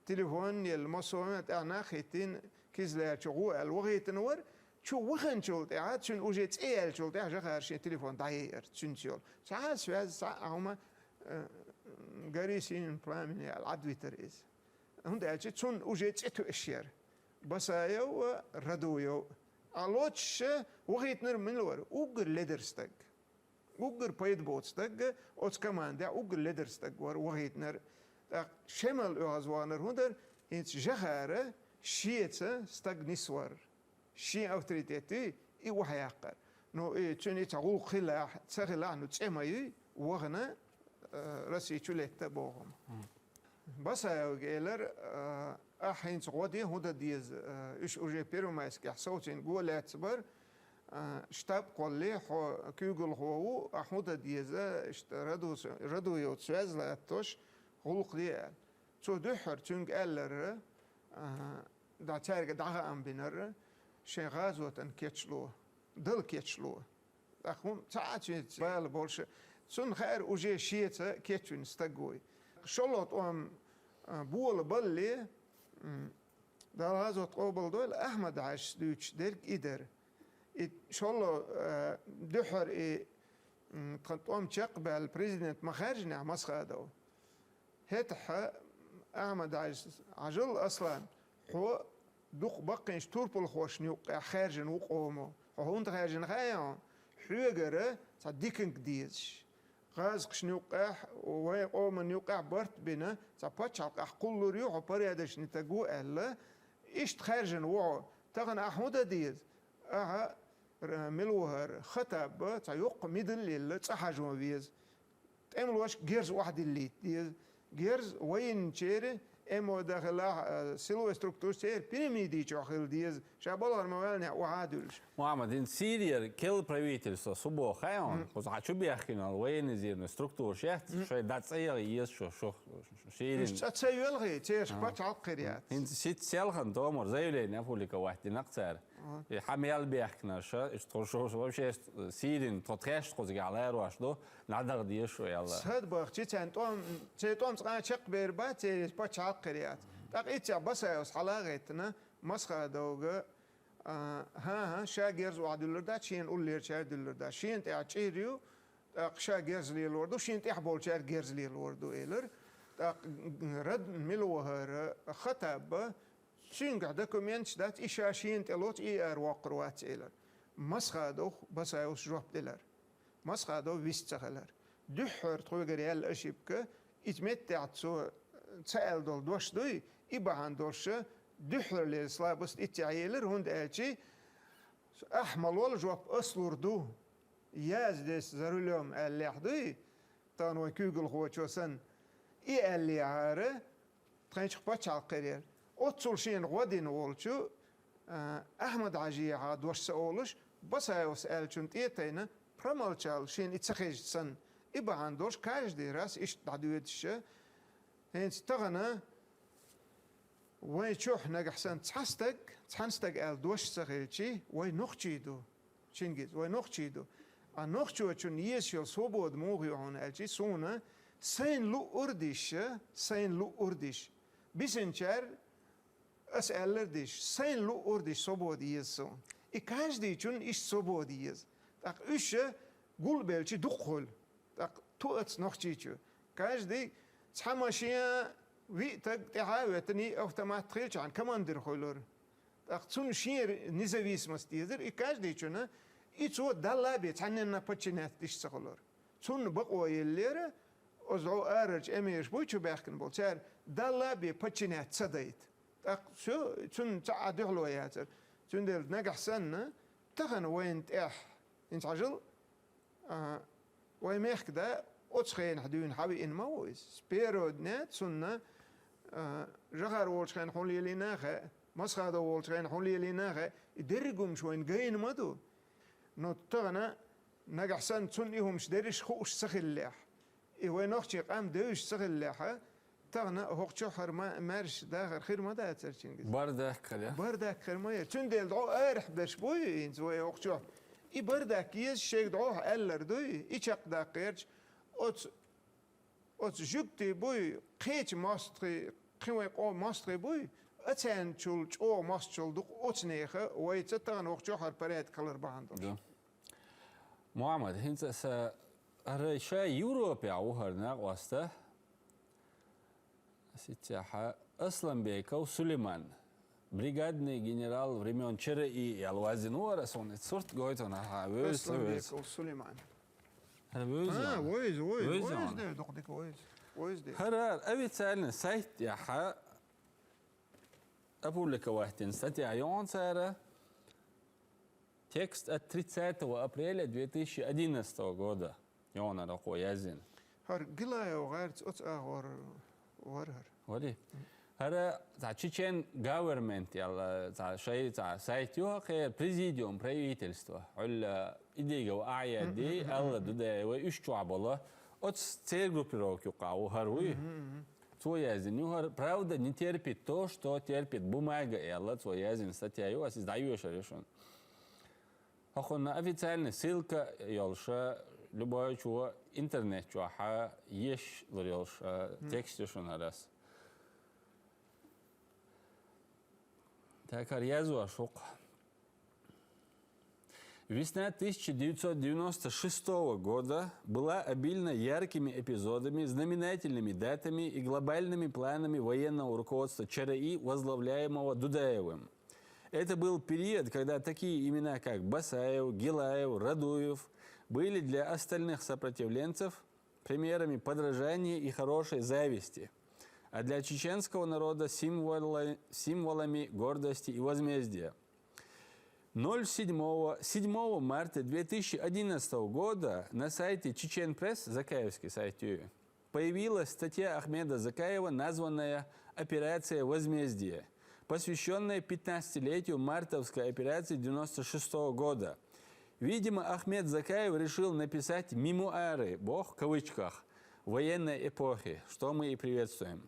تليفون المصومات أنا خيتين كيزلا شغو الوغيت نور شو وخن شولت عاد شن وجيت إيل شولت جغر شي تليفون داير شنشول ساعات سواز ساعة هما قريسين بلامين العدويتر إز هند أجي تون وجيت إتو إشير بس أيو ردويو علوتش وغيت نر من الور أوجر ليدرستك أوجر بايد بوتستك أوت كمان ده أوجر ليدرستك ور وغيت نر شمال أغزوانر هندر إنت جهارة شيئة ستك نسور شيء أوتريتي إيه وحياقر نو إيه توني تعول خلا تسخلا نو تسمعي وغنا راسي تولت بوهم بس جيلر أحين صعودي هودا ديز إيش أوجي بيرو ما يسكح صوتين قول اعتبر شتاب قولي حو كيقول هو أحودا ديز ردو يوتسوز لا توش غلق ديال تو دحر تونج ألر دا تارج دعها أم بينر شيء غازوة كيتشلو دل كيتشلو أخون تعاتي بال بولش سون خير أوجي شيء كيتشون استقوي شلوت أم بول باللي دا غازوة قبل دول أحمد عاش دوتش ديرك إدر شلو دحر كنت أم تقبل البريزيدنت مخارجنا مسخادو هتح أحمد عجل أصلا هو دوق بقينش توربل خوش نيوق خارجن وقومو هون خارجن خايا حوغر صديقن ديش غاز قش نيوقح وي قوم نيوقح برت بنا صباتش قول ريو بريادش نتاغو الا ايش خارجن وو تغن احمد ديز اها ملوهر خطب تيوق ميدل اللي تصحاجو بيز تعمل واش جيرز واحد اللي ديز جيرز وين تشيري امو داخل سلو ستركتور سير بيراميدي تشاخل ديز شابالر موالنا وعادلش محمد ان سيريا كل правительство سبو خايون وزعتشو بيحكينا وين زيرنا ستركتور شيت شي داتسير يس شو شيرين مش تسيل غي تيش باتش عقريات انت شيت سيلخن تومر زيلين افوليكا واحد نقصر حميال بيحكنا شا شو شي سيرين تطريش قوزي على رواشدو نعدر ديش شو يلا هاد باخ تي توم صقا شق بيربا تي باتش عقريات تقيت بس حلاغتنا مسخه دوغ ها شاگرز وعدلر دا شين اولير شادلر دا شين تاع تشيريو شاگرز لي لوردو شين تاع بول شاگرز لي لوردو ايلر رد ملوهر خطب شين قاعد دوكيمنت دات اشاشين تلوت اي ار وقروات ايلر مسخه دو بس اوس جوب ديلر مسخه دو ويستخلر دحر تروغريال اشيبك اتمتع تو تسال دول دوش دوي يبان دوش دحر لي سلابست اتعيلر هوند الشي احمل ولا جواب اصلور دو ياز ديس زرولوم اللي حدي تانو كوغل هو تشوسن اي اللي عاره ترينش باتش على القرير اوتسول شين غودين وولشو احمد عجي عاد واش سولش بس هاوس الشون تيتينا برمالشال شين اتسخيج سن يبان دوش كاج دي راس ايش تعدويتش هين تغنى وين شوح نجحسن تحنستك ال دوش سخيلشي وين نخشيدو شينجيز وين نخشيدو النخشو تشون يسيل صوبود موغي هون الشي سونا سين لو أردش بيسنشر أسألردش سين لو أردش صوبود يسون إكاش دي تشون إيش صوبود يس تاق إيش قول بيلشي دخل تاق توأت نخشيشو كاش دي تحماشيا وي تعاوتني اوتوماتيك عن كماندر خولور اختون شير نزويسمس ديزر اكاج ديچنا ايتو دالابي تعننا باتشينات ديش سخولور تون بقوا يلير ازعو ارج اميش بوچو باخن بولتر دالابي باتشينات صديت شو تون تعدلو ياتر تون دل نجح سنه تغن وين اح انت عجل وين ميخدا اوتشين حدون حبي ان مويس سبيرو نت سنه جغر وولشين حولي ليناخه مسخه وولشين حولي ليناخه يدرقهم شوين جاين مدو نو تغنا نجح سن تنيهم شدرش خوش سخلح وين اختي قام دوش سخلحه تغنا هوقشو خر مارش داخل خير ما دا ترشينجز بردك كده بردك خير ما تندل دعو ارح باش بوي انت وي هوقشو اي بردك يس شيك دعوه الر دوي اي تشق داقيرش اوت جوكتي بوي قيت ماستري قيوي قو ماستري بوي اتان تشول او ماستشول دوك اوتنيخه وي تتغن وقتو خر بريت كلر باندو محمد هنت س ارشا يوروبيا وهرنا واسته سيتاحه اصلا بيكو سليمان бригадный генерал времен ЧРИ и Алвазинуара сон сорт гойтона вөз Сулейман вөз вөз де доктик вөз де харар официально сайт яха опублика вахтин статья Йонсера текст от 30 апреля 2011 года Йона Рахоязин هر قلا وغيرت أتأخر ورهر ودي هذا تاع تشيتشن government يلا تاع شيء تاع سايتيو خير بريزيديوم правительство على إديجا وأعياد دي الله ده ويشتوع بالله أتس цель группировки у Харуи. Своязин, правда, не терпит то, что терпит бумага, и Аллах своязин статья, а создаешь решен. Охотно официальная ссылка, елша, любое чего, интернет, чего, ешь, елша, текст решен раз. Так, арьязу ашук. Весна 1996 года была обильна яркими эпизодами, знаменательными датами и глобальными планами военного руководства ЧРИ, возглавляемого Дудаевым. Это был период, когда такие имена, как Басаев, Гилаев, Радуев, были для остальных сопротивленцев примерами подражания и хорошей зависти, а для чеченского народа символами гордости и возмездия. 7 марта 2011 года на сайте Чечен Пресс, закаевский сайт, появилась статья Ахмеда Закаева, названная «Операция возмездия», посвященная 15-летию мартовской операции 1996 года. Видимо, Ахмед Закаев решил написать мемуары, бог в кавычках, военной эпохи, что мы и приветствуем.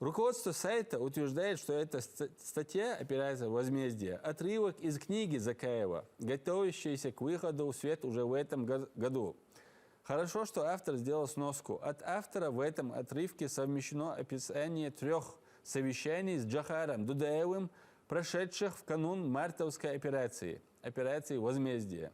Руководство сайта утверждает, что эта статья «Операция возмездия» – отрывок из книги Закаева, готовящейся к выходу в свет уже в этом году. Хорошо, что автор сделал сноску. От автора в этом отрывке совмещено описание 3 совещаний с Джохаром Дудаевым, прошедших в канун мартовской операции возмездия.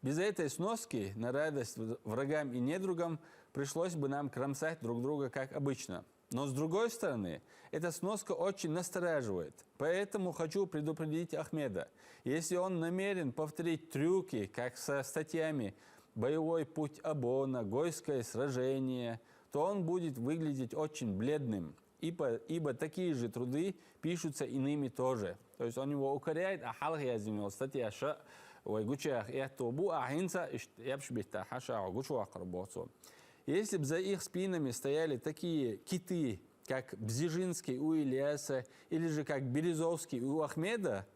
Без этой сноски, на радость врагам и недругам, пришлось бы нам кромсать друг друга, как обычно. Но с другой стороны, эта сноска очень настораживает. Поэтому хочу предупредить Ахмеда. Если он намерен повторить трюки, как со статьями «Боевой путь Абона», «Гойское сражение», то он будет выглядеть очень бледным, ибо такие же труды пишутся иными тоже. То есть он его укоряет, а халхиязимил статья «Ша», «Вайгучах и Атубу», а «Хинца», «Ябшбихта», «Хаша», «Гучу», «Акарбоцу». Если бы за их спинами стояли такие киты, как Бзижинский у Ильяса, или же как Березовский у Ахмеда,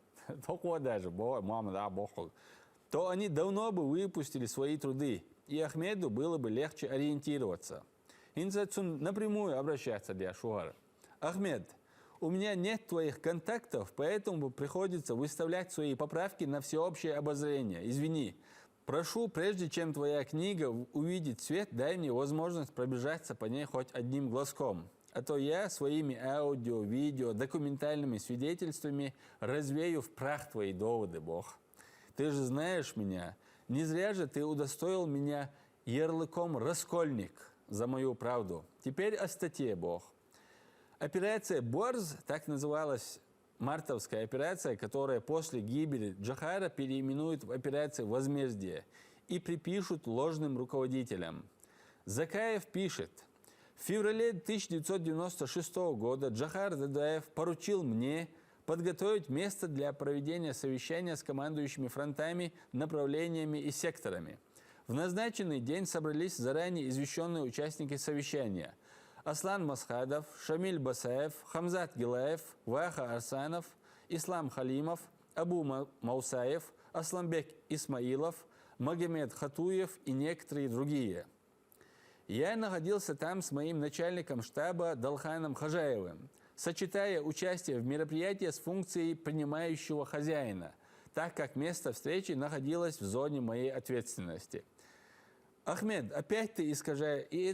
то они давно бы выпустили свои труды, и Ахмеду было бы легче ориентироваться. Инцацун напрямую обращаться для Шугара. Ахмед, у меня нет твоих контактов, поэтому приходится выставлять свои поправки на всеобщее обозрение. Извини. Прошу, прежде чем твоя книга увидит свет, дай мне возможность пробежаться по ней хоть одним глазком. А то я своими аудио, видео, документальными свидетельствами развею в прах твои доводы, Бог. Ты же знаешь меня. Не зря же ты удостоил меня ярлыком «раскольник» за мою правду. Теперь о статье, Бог. Операция «Борз», так называлась мартовская операция, которая после гибели Джохара переименуют в операцию «Возмездие» и припишут ложным руководителям. Закаев пишет: в феврале 1996 года Джохар Дудаев поручил мне подготовить место для проведения совещания с командующими фронтами, направлениями и секторами. В назначенный день собрались заранее извещенные участники совещания: Аслан Масхадов, Шамиль Басаев, Хамзат Гилаев, Ваха Арсанов, Ислам Халимов, Абу Маусаев, Асламбек Исмаилов, Магомед Хатуев и некоторые другие. Я находился там с моим начальником штаба Далханом Хажаевым, сочетая участие в мероприятии с функцией принимающего хозяина, так как место встречи находилось в зоне моей ответственности. Ахмед, опять ты искажаешь, и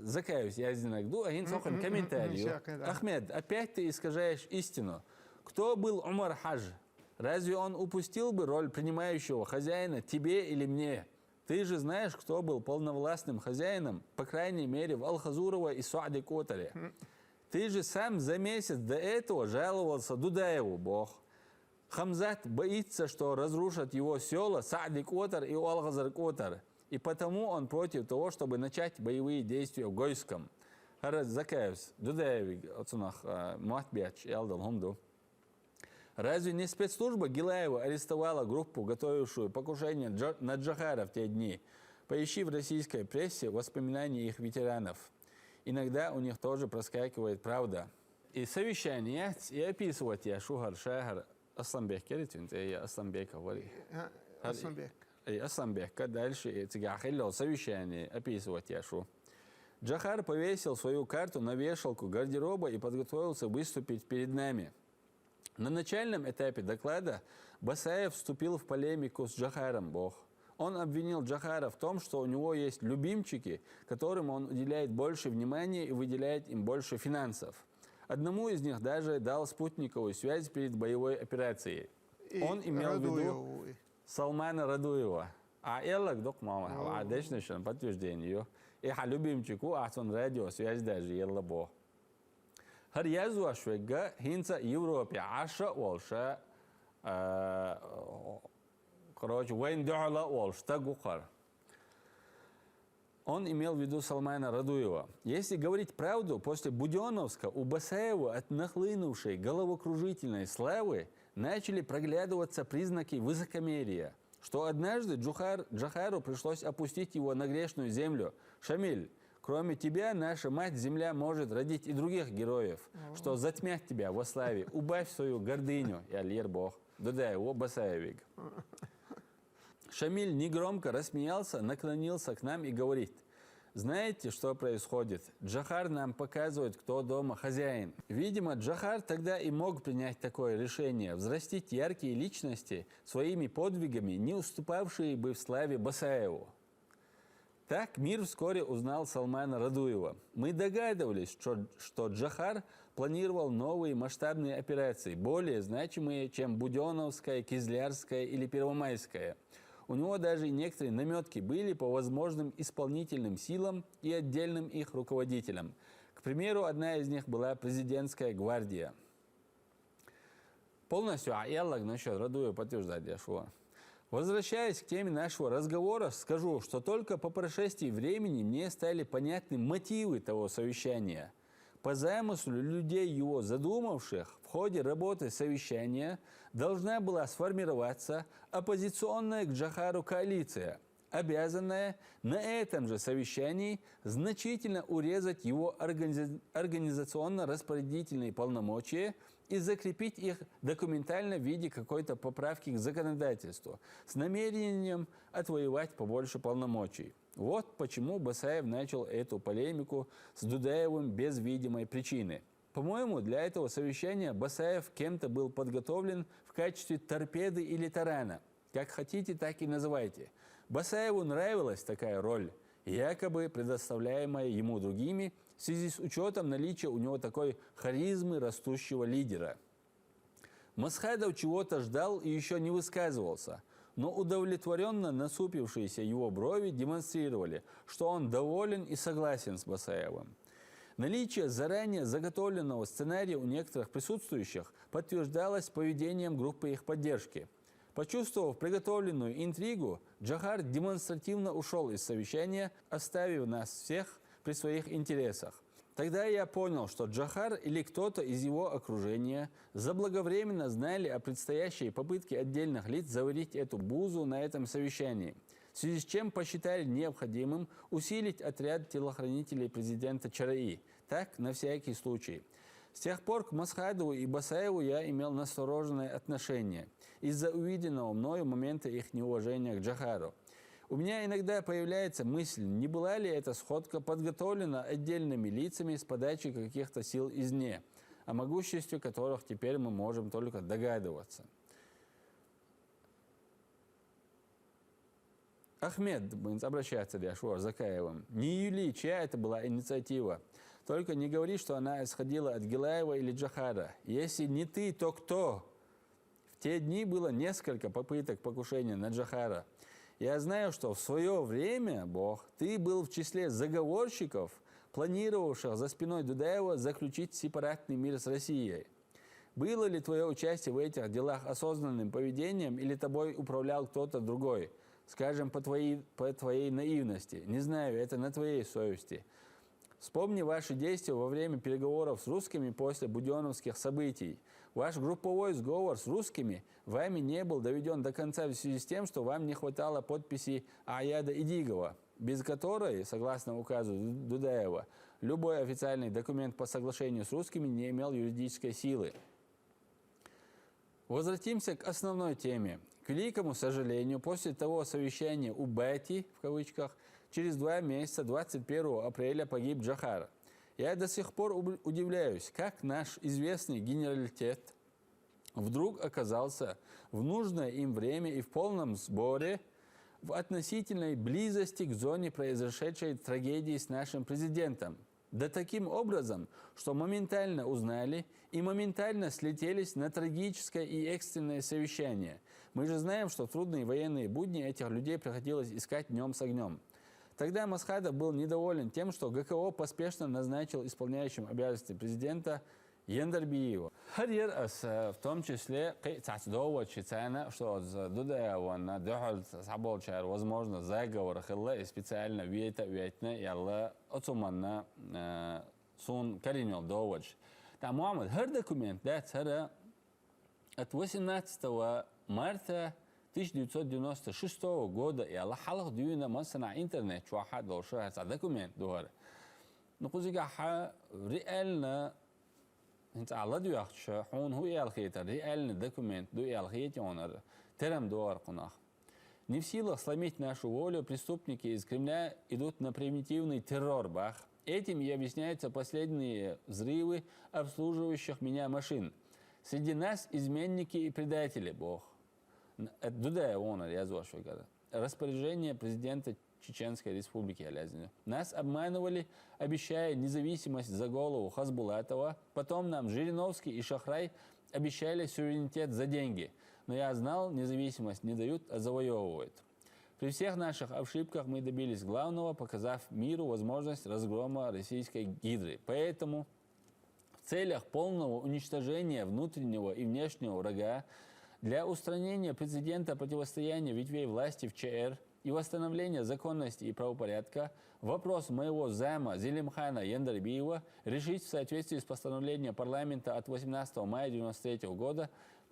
Закаев, я иногда, комментарий. Ахмед, опять ты искажаешь истину. Кто был Умар Хадж? Разве он упустил бы роль принимающего хозяина тебе или мне? Ты же знаешь, кто был полновластным хозяином, по крайней мере, в Алхазурово и Суаде Котаре. Ты же сам за месяц до этого жаловался Дудаеву, Бог. Хамзат боится, что разрушат его села Саади Котар и Алхазар Котар. И потому он против того, чтобы начать боевые действия в Гойском. Закаевс, Дудаеви, Ацунах, Махбиач, Элдал Хумду. Разве не спецслужба Гилаева арестовала группу, готовившую покушение на Джохара в те дни? Поищи в российской прессе воспоминания их ветеранов. иногда у них тоже проскакивает правда. И совещание, и описывать я Шухар Шахар Асланбек, я Асланбек говорю. Асланбек. И Асланбек, дальше это совещание, описывать я шу. Джахар повесил свою карту на вешалку гардероба и подготовился выступить перед нами. На начальном этапе доклада Басаев вступил в полемику с Джахаром Бог. Он обвинил Джахара в том, что у него есть любимчики, которым он уделяет больше внимания и выделяет им больше финансов. Одному из них даже дал спутниковую связь перед боевой операцией. Он имел в виду Салмана Радуева. А Эллак док мама, а дальше подтверждение. И любимчику Ахсон радио связь даже елла Бог. Har yazwa shwega hinsa Европе аша волша короче вайн д'ала волшта гухар. Он имел в виду Салмана Радуева. Если говорить правду, после Буденновска у Басаева от нахлынувшей головокружительной славы начали проглядываться признаки высокомерия, что однажды Джахару пришлось опустить его на грешную землю. Шамиль, кроме тебя, наша мать-земля может родить и других героев, что затмят тебя во славе. Убавь свою гордыню, и Альер Бог. Додай его Басаевик. Шамиль негромко рассмеялся, наклонился к нам и говорит: знаете, что происходит? Джахар нам показывает, кто дома хозяин. Видимо, Джахар тогда и мог принять такое решение, взрастить яркие личности своими подвигами, не уступавшие бы в славе Басаеву. Так мир вскоре узнал Салмана Радуева. Мы догадывались, что Джахар планировал новые масштабные операции, более значимые, чем Буденновская, Кизлярская или Первомайская. У него даже некоторые наметки были по возможным исполнительным силам и отдельным их руководителям. К примеру, одна из них была президентская гвардия. Полностью Аяллах насчет Радуева подтверждать Яшуа. Возвращаясь к теме нашего разговора, скажу, что только по прошествии времени мне стали понятны мотивы того совещания. По замыслу людей, его задумавших, в ходе работы совещания должна была сформироваться оппозиционная к Джахару коалиция, обязанная на этом же совещании значительно урезать его организационно-распорядительные полномочия и закрепить их документально в виде какой-то поправки к законодательству с намерением отвоевать побольше полномочий. Вот почему Басаев начал эту полемику с Дудаевым без видимой причины. По-моему, для этого совещания Басаев кем-то был подготовлен в качестве торпеды или тарана. Как хотите, так и называйте. Басаеву нравилась такая роль, якобы предоставляемая ему другими, в связи с учетом наличия у него такой харизмы растущего лидера. Масхадов чего-то ждал и еще не высказывался, но удовлетворенно насупившиеся его брови демонстрировали, что он доволен и согласен с Басаевым. Наличие заранее заготовленного сценария у некоторых присутствующих подтверждалось поведением группы их поддержки. Почувствовав приготовленную интригу, Джахар демонстративно ушел из совещания, оставив нас всех при своих интересах. Тогда я понял, что Джахар или кто-то из его окружения заблаговременно знали о предстоящей попытке отдельных лиц заварить эту бузу на этом совещании, в связи с чем посчитали необходимым усилить отряд телохранителей президента Чараи, так на всякий случай. С тех пор к Масхадову и Басаеву я имел настороженное отношение из-за увиденного мною момента их неуважения к Джахару. У меня иногда появляется мысль, не была ли эта сходка подготовлена отдельными лицами с подачи каких-то сил извне, о могуществе которых теперь мы можем только догадываться. Ахмед, обращаться к Закаевым, не Юли, чья это была инициатива? Только не говори, что она исходила от Гилаева или Джахара. Если не ты, то кто? В те дни было несколько попыток покушения на Джахара. Я знаю, что в свое время, Бог, ты был в числе заговорщиков, планировавших за спиной Дудаева заключить сепаратный мир с Россией. Было ли твое участие в этих делах осознанным поведением или тобой управлял кто-то другой? Скажем, по твоей наивности. Не знаю, это на твоей совести. Вспомни ваши действия во время переговоров с русскими после буденновских событий. Ваш групповой сговор с русскими вами не был доведен до конца в связи с тем, что вам не хватало подписи Аяда Идигова. без которой, согласно указу Дудаева, любой официальный документ по соглашению с русскими не имел юридической силы. Возвратимся к основной теме. К великому сожалению, после того совещания у Бетти, в кавычках, через 2 месяца, 21 апреля, погиб Джохар. Я до сих пор удивляюсь, как наш известный генералитет вдруг оказался в нужное им время и в полном сборе в относительной близости к зоне произошедшей трагедии с нашим президентом. Да таким образом, что моментально узнали и моментально слетелись на трагическое и экстренное совещание. Мы же знаем, что в трудные военные будни этих людей приходилось искать днем с огнем. Тогда Масхадов был недоволен тем, что ГКО поспешно назначил исполняющим обязанности президента Яндарбиева. Харьер, в том числе, что Дудаева дохол саболчар, возможно, заговор хилла и специально вейтна ялла отсуманна сун каринел доводж. Там Мухаммад, хар документ, да, цара от 18 марта 1996 года ялла халах дюйна масана интернет швахад лошар документ дуар. نقولك реально انت على دو يخش حون هو يالخيتر реальный документ до ялхейтионер терем дуар кунах. Не в силах сломить нашу волю, преступники из Кремля идут на примитивный террор, бах. Этим и объясняются последние взрывы обслуживающих меня машин. Среди нас изменники и предатели, бог. Распоряжение президента Чеченской Республики. Нас обманывали, обещая независимость за голову Хасбулатова. Потом нам Жириновский и Шахрай обещали суверенитет за деньги. Но я знал, независимость не дают, а завоевывают. При всех наших ошибках мы добились главного, показав миру возможность разгрома российской гидры. Поэтому в целях полного уничтожения внутреннего и внешнего врага, для устранения прецедента противостояния ветвей власти в ЧР и восстановления законности и правопорядка, вопрос моего зама Зелимхана Яндарбиева решить в соответствии с постановлением парламента от 18 мая 1993 года,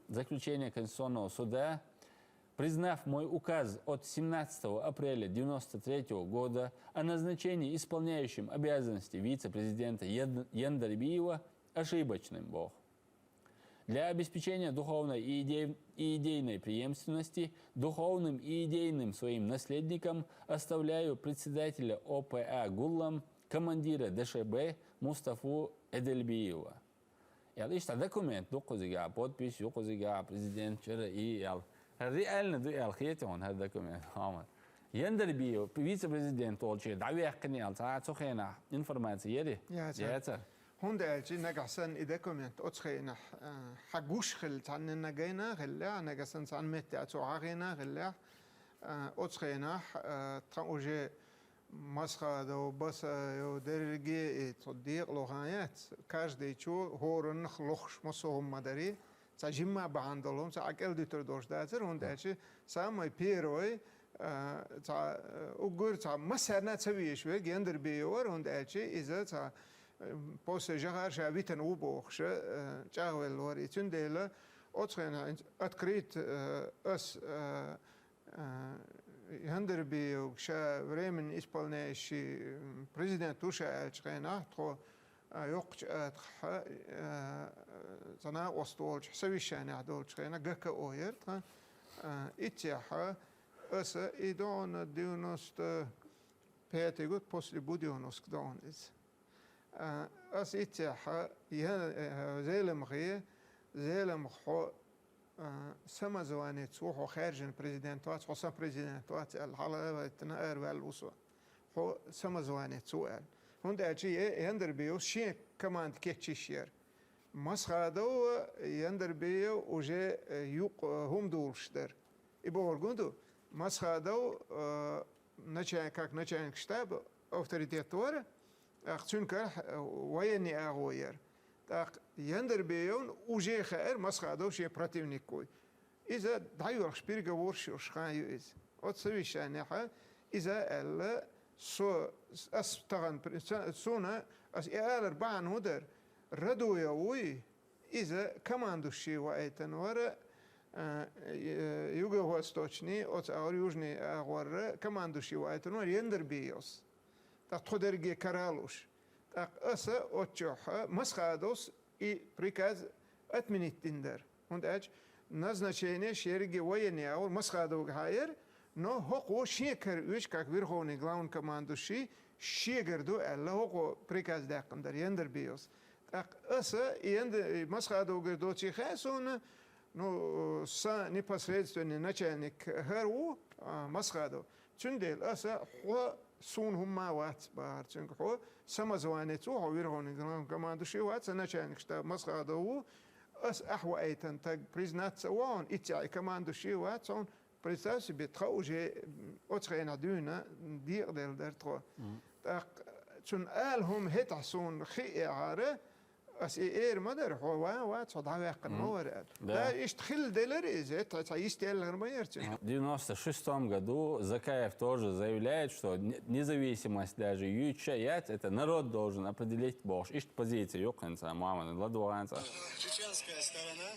заключение Конституционного суда, признав мой указ от 17 апреля 1993 года о назначении исполняющим обязанности вице-президента Яндарбиева ошибочным, бог. Для обеспечения духовной и идейной преемственности духовным и идейным своим наследникам оставляю председателя ОПА «Гуллам», командира ДШБ Мустафу Эдельбиева. Лишь документ, подпись, президент, и реально он документ. Яндарбиев, вице-президент, информация, هوندالجي نجاسن إدكمنت أتخينا حجوش خلت عن نجينا غلا نجاسن عن مت أتوعغينا غلا أتخينا تروجي مسخة دو بس يو درجي تصديق لغايات каждый чу هورن خلوخش مسهم مداري تجمع بعندلهم تأكل ديتردوش داتر هوندالجي سامي بيروي تا أقول تا مسرنا تسويش ويج يندر بيور هوندالجي إذا تا после жахар шавитен убохше чагвел лори тюндела отхена открыт ас Яндарбиев ша временно исполняющий президент уша отхена то يقش зана остолч совещание отхена ГКО ерт итяха ас идон 95 год после будионовск донец أس إتحا زيلم غيه زيلم خو سما زوانيت سوحو خارجن بريزيدنتوات خو سما بريزيدنتوات الحالة تنقر والوصول خو سما زوانيت سؤال هند أجي يندربيو شيء كمان كيتشير مسخادو يندربيو وجي يوق هم دولشتر يبورغوندو مسخادو نچان كاك نچان كشتاب أوتوريتيتور أختونك ويني أغوير так Яндарбиев уже хэр масхадов ши противникой. Из-за дайорш переговорщик шхаюсь. От совещания из-за элла со астаган сона ас иалер бан худер радуя уй из-за командующий вайтен вара юго-восточный, от южный агвар командующий вайтуно рендер биос. Так тходерги каралуш. Так аса отчоха масхадос и приказ отменить тиндер. Он эч назначение шерги военный аур масхадов гайер, но хоко шекер уч как верховный главный командующий шегерду элла хоко приказ дакандер рендер биос. Так аса и масхадов гердочи хасуна. Ну, непосредственный начальник ГРУ Масхадов. Чундел аса хо сун хумма ват бар чунг хо самозванец хо верховный командующий ват начальник штаба Масхадов ас ахваитан так признаться он идти командующий ват он представь себе тро уже отхрена дюна дир дер тро. Так чун алхум хетасун خياره as mother wat så daar werken noorden. Daar is het gildeler is het, dat hij стеллер майерчик. В 96 году Закаев тоже заявляет, что независимость даже ЮЧАЯТ, это народ должен определить Бог. Ишь позиция Юканца, Мамана, Ладуанца. Чеченская сторона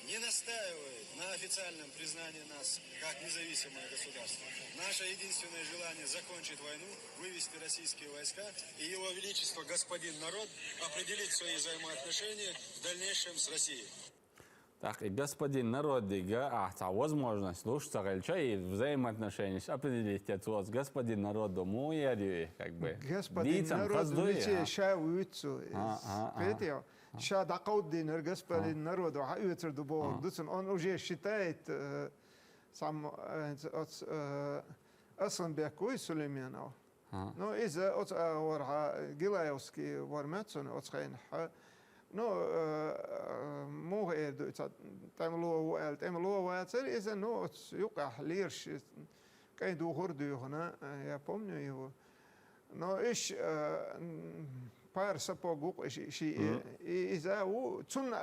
не настаивает на официальном признании нас как независимое государство. Наше единственное желание закончить войну, вывести российские войска и его величество господин народ определить свои взаимоотношения в дальнейшем с Россией. Так, и господин народ, возможность слушаться Гальча и взаимоотношения определить это с господин народ дому и как бы. Господин народ, видите, шауицу. Видите? Ша дакауддинер господин народу хаютер дубор дутен он уже считает сам Асанбеку и Сулейменов. Но из-за от ворха Гилаевский варматсон от хайнха но موقع تعملوه واتر إذا نو يقع ليرش كاين دو خردو هنا يا помню его но إيش пар сапогук شيء إذا هو تون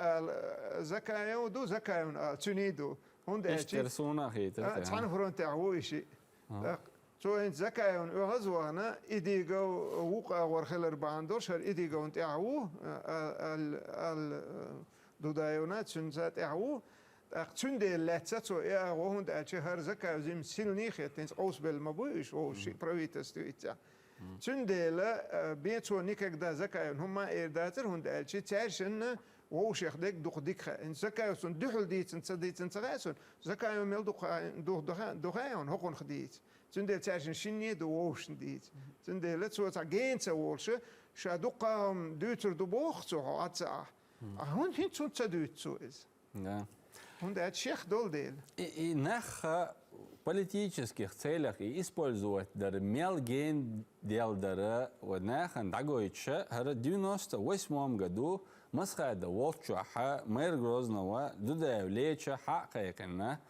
زكايو دو زكايون تونيدو هوندا إيش ترسونا خيتر تحن فرونت هو شيء تو انت زكايون غزوانا إديجو وقع ورخلر باندور شر إديجو انت أعو ال دودايونات سنزات أعو تون دي لاتساتو يا وهند أشهر زكايو زم سيلنيخ تنس أوس بالمبويش أو شيء برويتستو إتجا تون دي لا بيتو نيكك دا زكايون هما إيرداتر هند أشي تاشن وهو شيخ ديك دوخ ديك إن زكايو سن دخل ديت سن تغاسون زكايو ميل دوخ دخايون هقون خديت تندل تاجن شنية دووشن ديت تندل لتسوى تاجين تاولش شادوقهم دوتر دوبوخ تسوى عطا هون هين تسوى تدوت سويز هون ده الشيخ دول ديل и нах политических целях и использовать дар мелген дел дара вот нахан дагоича в 98 году Масхада Волчуаха мэр Грозного дудавлеча хакайкана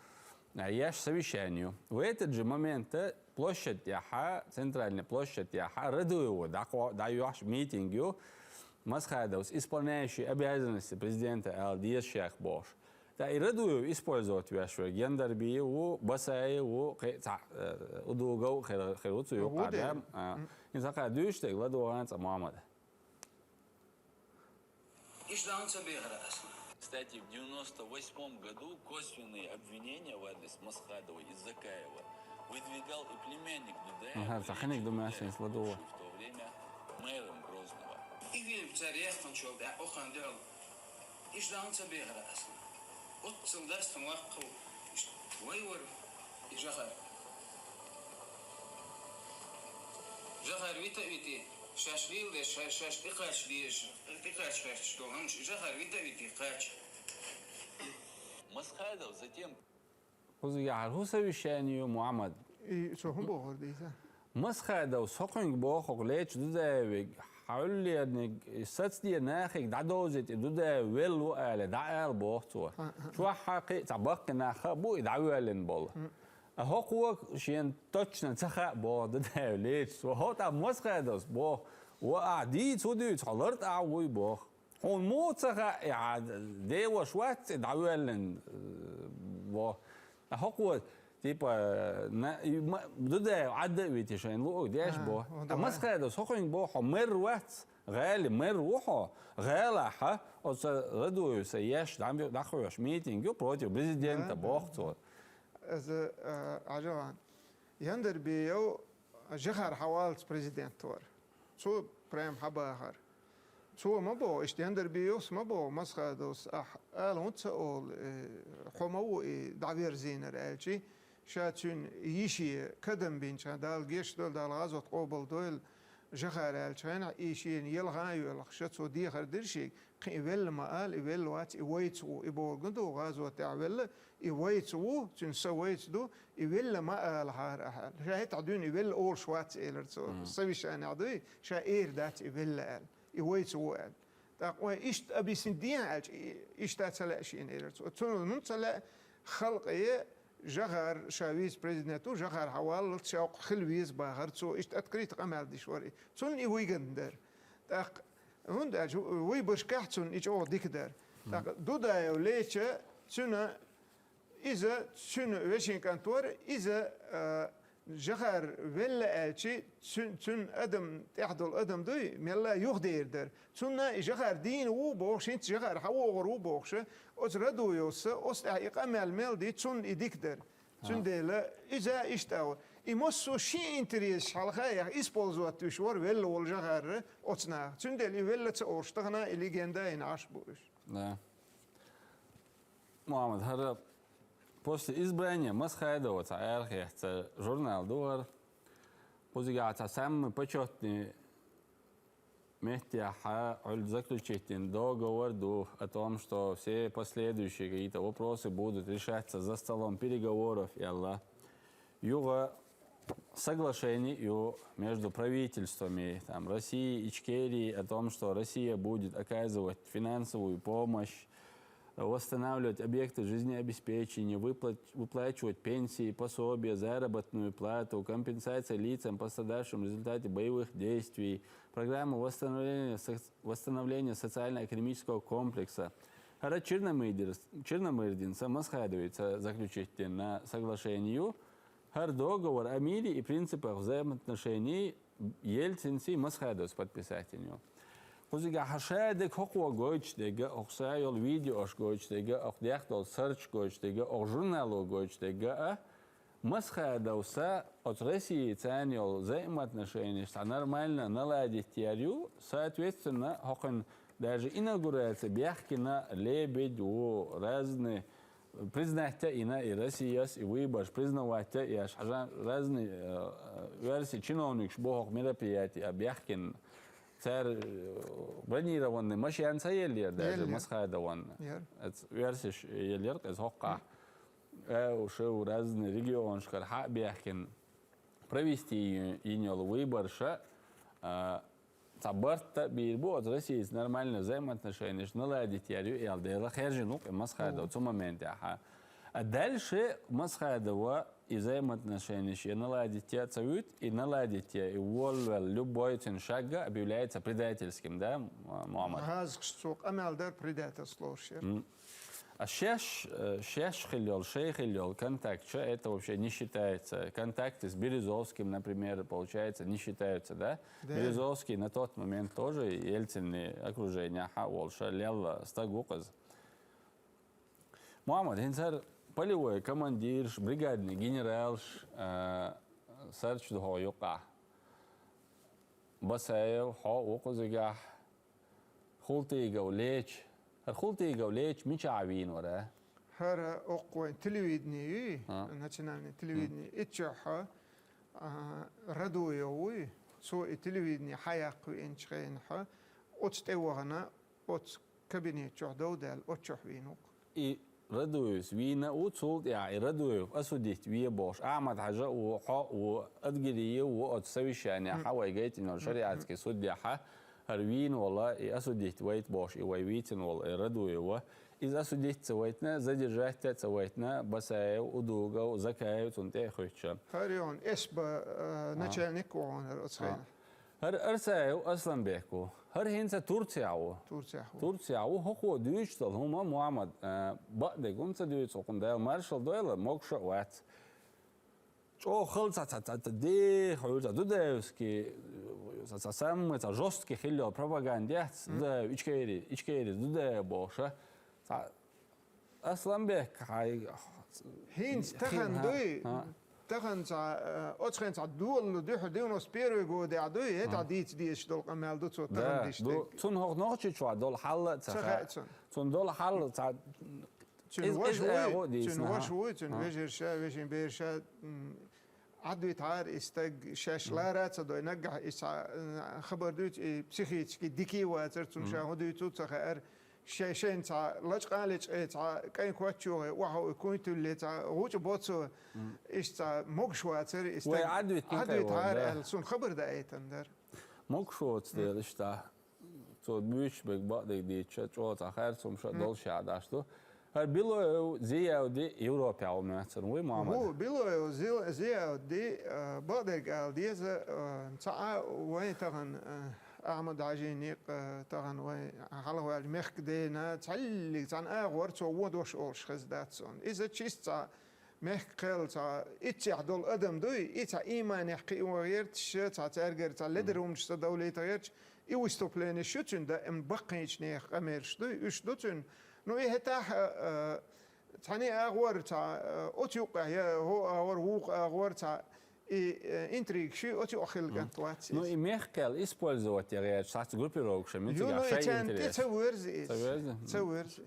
яш совещанию. В этот же момент площадь Яха, центральная площадь Яха, радуево даешь митингу Масхадовс, исполняющий обязанности президента Алдиес Шейх Бош. Да и радуево использовать вашу гендербию, басаеву, удугау, херуцию, падам. И такая душта, гладуанца Мамада. Кстати, в 98 году косвенные обвинения в адрес Масхадова и Закаева выдвигал и племянник Дудаева, в то время мэром Грозного. Ik wil het recht van jou bij Ochandel. Is dan te begrijpen. Wat zal dat van wat gewoon? Wij worden. Ik zeg haar. Zeg haar witte. Шашвил, шаш, что он жахар видите, хач. Масхадов затем. هو совещанию Мухаммад. И что он бог дийся? Масхадов соконг бог оглеч дудавиг حولي انك ستدي ناخك دعوزت دودا ويلو قال دعال بوختو شو حقي تبقى ناخ بو دعوالن بول هو شين точно تخا بو دودا ليش سو هو تا مسخدوس بو وقعدي سودي تحضرت عوي بو هون مو تخا يعني دي وشوات دعوالن بو هو تيبا دودا عدى ويتشين لو ديش بو أمس خير سخين بو مر وقت غالي مر وحو غالي ح أو ردو سياش دعم دخوش ميتينج يو بروتيو بريزيدنت بوختو از عجوان يندر بيو جخر حوالت بريزيدنت تور شو بريم حبا آخر شو ما بو اشتيندر بيوس ما بو مسخدوس قال هونت اول حمو دعوير زينر الشي شاتون يشي كدم بين دال جيش دول دال غازوت قوبل دول جخر الشين يشي يلغا يلخشتو دي خردرشي قيبل ما قال يبل وات يويتو يبورغدو غازوت تعبل يويتو تن سويت دو يبل ما قال حار شاهد عدون يبل اول شوات ايلرتو سويش انا عدوي شا اير دات يبل قال يويتو قال تقوى إيش أبي سندين عج إيش تاتلا شيء إيرتو تونو نمتلا خلق إيه جغر شاويز بريزيدنتو جغر حوال تشاق خلويز باهر تو إيش تذكريت قمال ديشوري تون إيوي جندر تاق هند أج وي بشكحتون إيش أو ديك دار تاق دودا يوليش تونا إذا تونا ويشين كانتور إذا جخر ولا أشي تون أدم تحدل أدم دوي ملا يخدير در تون جخر دين و بوخش انت جخر حوار و بوخش أتردو يوس أستحق أمل مل دي تون يديك در تون ديلا إذا إشتاو يمسو شيء انتريس حلقة إسبولزوات تشور ولا والجخر أتنا تون ديلا ولا تأورشتغنا اللي جندا ينعش بوش. Да. محمد هذا после избрания Масхайдова это журнал «Дуар», позигаца сам почетный Мехтиаха заключительный договор о том, что все последующие какие-то вопросы будут решаться за столом переговоров и Аллах. Юга соглашений между правительствами России и Ичкерии о том, что Россия будет оказывать финансовую помощь, восстанавливать объекты жизнеобеспечения, выплачивать пенсии, пособия, заработную плату, компенсация лицам, пострадавшим в результате боевых действий, программу восстановления социально-экономического комплекса. Хара Черномырдин Масхайдовица заключительно соглашению, хар договор о мире и принципах взаимоотношений Ельцин Масхайдовс подписателю. Кузига хашадек хокуа гойчтега, охсайол видеош гойчтега, охдяхтол сърч гойчтега, ох журнало гойчтега, Масхайдовса от России ценил взаимоотношения, что нормально наладить теорию, соответственно, хокон даже инаугурация Бяхкина, Лебедь, разные признать и Россия, и выборж, признавать и аж разные версии чиновник шбохок мероприятий, Бяхкин, царь бронированный, машин саеллер даже Масхайдован. Версиш еллер, это хокка. Ушел разные регионы, шкарха Бяхкин провести инял выборша. Табарта бирбу от России с нормальным взаимоотношением, наладить теорию и алдела хержинук и Масхайдов в том моменте. А дальше Масхайдова и взаимоотношения наладить теорию и наладить теорию любой шага объявляется предательским, да, Мухаммад? Газгштук, амалдар предательство. А шеш хилёл, шей хилёл, контакт, это вообще не считается. Контакты с Березовским, например, получается, не считаются, да? Березовский на тот момент тоже Ельцин окружение, Волша, Лелла, Стагуказ. Мухаммад, инсар полевой командир, бригадный генерал, сарч духо юка. Басаев, хо укузига, хултига улеч. الخلطي جوليش مش عاوين وراه هرا أقوى تلويدني ناتشنالني تلويدني إتشاحا ردو يوي سو تلويدني حياق وإنشغين حا أتستوغنا أت كابينيت شهدو دال أتشوحوينوك إي ردويس وينا وتصولت يعني ردويو أسوديت ويا بوش أعمد حاجة وحا وأدقليه وأتسويش يعني حاوي جيت إنه الشريعة كي سودي حا هروين والله أسوديت ويت باش ويتن والله ردوية إذا أسوديت سويتنا زدجات سويتنا بسايا ودوغا وزكايا وتنتهي خويتشا هريون إسبا نتشانك وعن الأصحاب هر أرسايو أصلا بيكو هر هنسا تورتياو هو ديوشتل هما محمد بعد كنت ديوشتل كندا مارشال دويلا موكشا وات О, хлца, ди, хуйца, дудевский, самый жесткий хило пропаганда, да, ичкери, дудев боша. Асланбек, هينز تخن دوي تخن سا أتخن سا دول دوح ديونوس بيرو دي عدوي هتا ديت ديش دول قمال دوت تخن да, ديش تون هوغ نوغتشي شو دول حل تون دول حل تون وشوي تون وجر شا وجن بير شا عدوي تعار استج شاش لارات صدو ينجح خبر دوت بسيخيتشكي ديكي واتر تون شا هدوي توت تخير شاشين تا لاش قالج تا كاين كواتشو وحو كويتو اللي تا روج بوتسو ايش تا موكشواتر است عدوي تعار سون خبر دا ايتن در موكشوت ديل اشتا تو بيش بك بعد دي تشو تا خير سوم شو دول شا داشتو هر بيلو زياو دي اوروبا او مثلا وي محمد هو بيلو زياو دي بعد قال دي تا وين تغن أحمد عجينيق طبعا وحلو المخ دينا تعلق عن أغور تو ودوش أوش خزداتسون إذا تشيستا مخ قل تا إتعدل أدم دوي إتا إيمان يحقي وغيرتش تا ترجر تا لدروم شتا دولة تغيرتش إيوستوبلين شتون دا إم بقيتش نيخ أميرش دوي إيش دوتون نو إيه تاح تاني أغور تا أتيوقع هو أغور ووق أغور تا интриг ши оти охил гантвати. Ну и мехкел использовать я шахт группировка, мы тебя шай интерес. تسويرز.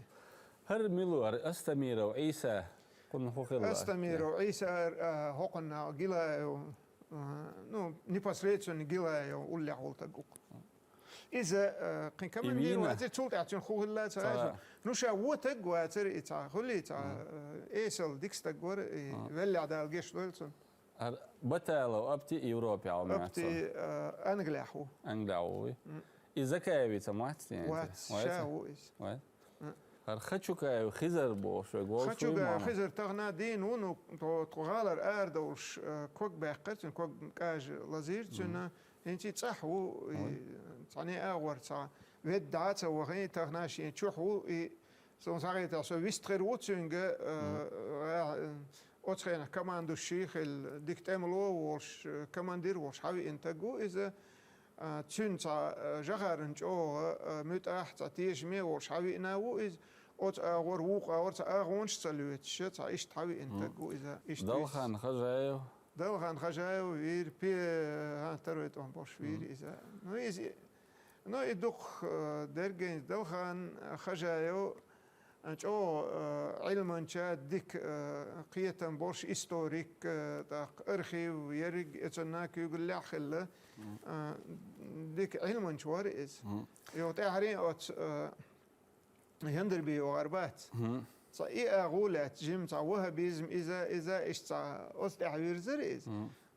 هر ملوار استميرو عيسى كن خوخلا. استميرو عيسى هوقنا جيلا نو непосредственно جيلا ولا حولت جوك. إذا كان كمان ديرو هذا تقول تعطين خوخلا تراجع. نوشا وتج واتر إتا خلي تا إيسل ديكس تجور ولا على الجيش دولتون. بتالو أبتي أوروبا أو أبتي أنجليحو. أنجليحو. إذا كايبي سمعت يعني. وات شاو إيش. وات. خدشو كاي خزر بوش وقول شو. خدشو خزر تغنى دين ونو تغالر أرد وش كوك بحقتن كوك كاج لزير تنا هنتي تصحو تعني أغور تا ودعت وغين تغناش ينشوحو سون ساقي تاسو ويستغير وتسنجة أتخيل كمان دو الشيخ الديك تعملوا وش كمان دير وش حاوي إنتاجو إذا تشين تا جغرنج أو متأح تا تيج مي وش حاوي ناو إذا أت أغور ووق أغور تا أغونش تلوت شت تا إيش حاوي إنتاجو إذا إيش دلخان خجايو دلخان خجايو وير بي ها ترويت أم باش وير إذا نو يدوخ درجين دلخان خجايو أنشأ علما شاد ديك قية بورش إستوريك تاق أرخيو يرج إتناك يقول لا خلة ديك علما شوارئز يوتعرين أت يندر بي وغربات صاي أقولات جيم تعوها بيزم إذا إيش تا أستعير زريز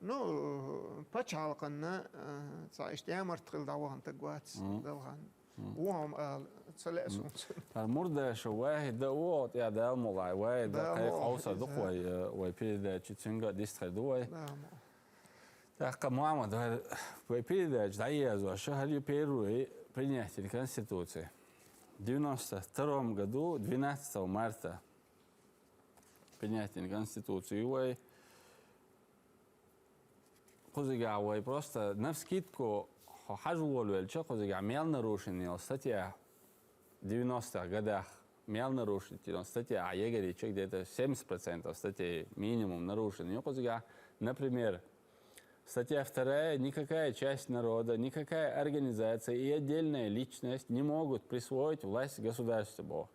نو بتش حلقنا صاي إشتيامر تقل دعوهم تقوات دلخان وهم سلاسون المرد شواهد ده وقت يا ده مولع واحد ده كيف أوصل دقوي ويبيد ده تشينجا ديستر دوي ده كمعمد ده ويبيد ده جدعية زوا شهر يبيروي принятие Конституции. В 92 году, 12 марта, принятие Конституции, и кузыгавой просто навскидку хажували вельче кузыга мел нарушение статья 90-х годах мел нарушение статья а егоричек где-то 70% статей минимум нарушены. Например, статья 2: никакая часть народа, никакая организация и отдельная личность не могут присвоить власть государству.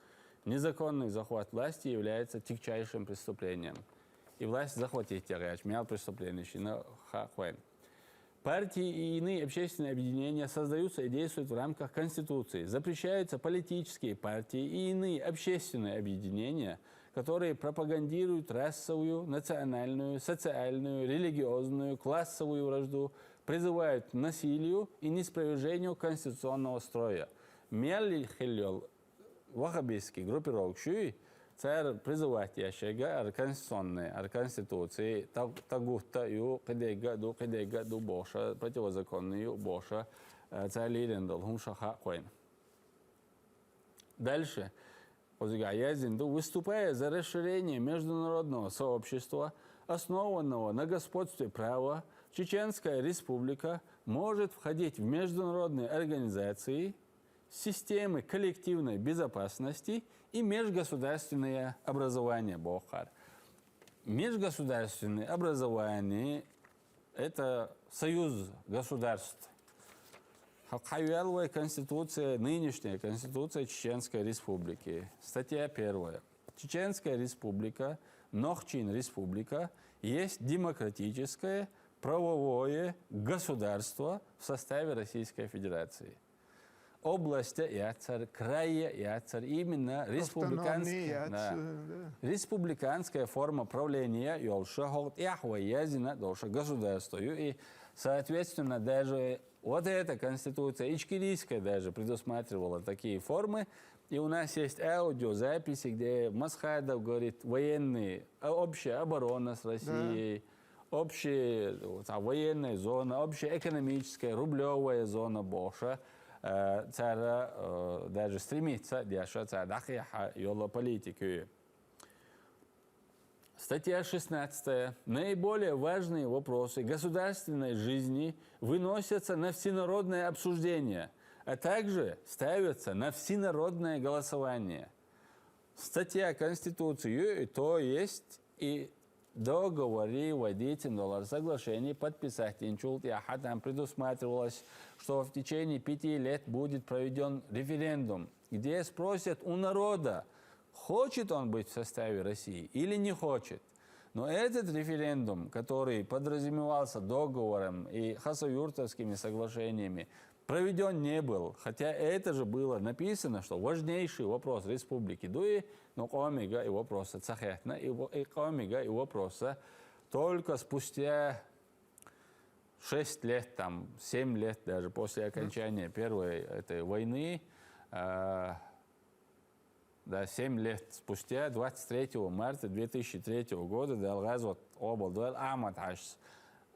Незаконный захват власти является тягчайшим преступлением. И власть захватить мел преступление. Партии и иные общественные объединения создаются и действуют в рамках Конституции. Запрещаются политические партии и иные общественные объединения, которые пропагандируют расовую, национальную, социальную, религиозную, классовую вражду, призывают к насилию и неспровержению конституционного строя. Мелли хиллел вахабистский группировщик царь призывать ящега ар конституционные, ар конституции тагута ю кидега ду боша противозаконную боша царь лидендал хумшаха коин. Дальше выступая за расширение международного сообщества, основанного на господстве права, Чеченская Республика может входить в международные организации, системы коллективной безопасности и межгосударственные образования Бохар. Межгосударственные образования – это союз государств. Хавьяловая конституция, нынешняя конституция Чеченской Республики. Статья 1. Чеченская Республика, Нохчин Республика, есть демократическое правовое государство в составе Российской Федерации. Области яцар, края яцар, именно республиканская форма правления государства. И, соответственно, даже вот эта конституция, ичкерийская даже, предусматривала такие формы. И у нас есть аудиозаписи, где Масхадов говорит, военные, общая оборона с Россией, общая военная зона, общая экономическая, рублевая зона Боша. Даже стремится держать политику. Статья 16. Наиболее важные вопросы государственной жизни выносятся на всенародное обсуждение, а также ставятся на всенародное голосование. Статья Конституции, то есть и договоры водительного соглашения подписать там предусматривалось, что в течение 5 лет будет проведен референдум, где спросят у народа, хочет он быть в составе России или не хочет. Но этот референдум, который подразумевался договором и хасавюртовскими соглашениями, проведен не был. Хотя это же было написано, что важнейший вопрос республики Дуи, но комига и вопроса Цахетна, и комига и вопроса только спустя 6 лет, там, 7 лет даже после окончания первой этой войны, 7 лет спустя, 23 марта 2003 года, Далгаз облдуэл Ахмад Ашс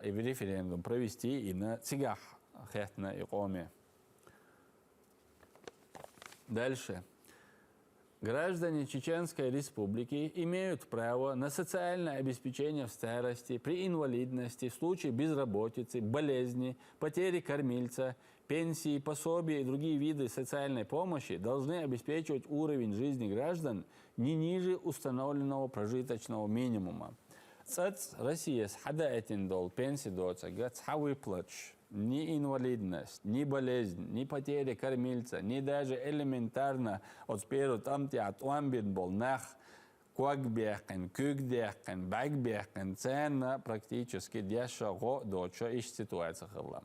и референдум провести и на Цигах Хетна и Коми. Дальше. Граждане Чеченской Республики имеют право на социальное обеспечение в старости, при инвалидности, в случае безработицы, болезни, потери кормильца, пенсии, пособия и другие виды социальной помощи должны обеспечивать уровень жизни граждан не ниже установленного прожиточного минимума. Россия с хадайтин дол пенсии доца, гацхавый плач, ни инвалидность, ни болезнь, ни потеря кормильца, ни даже элементарно от сперу там от уамбин бол нах, куакбехен, кюкдехен, бакбехен, цена практически дешево доча ищ ситуация хала.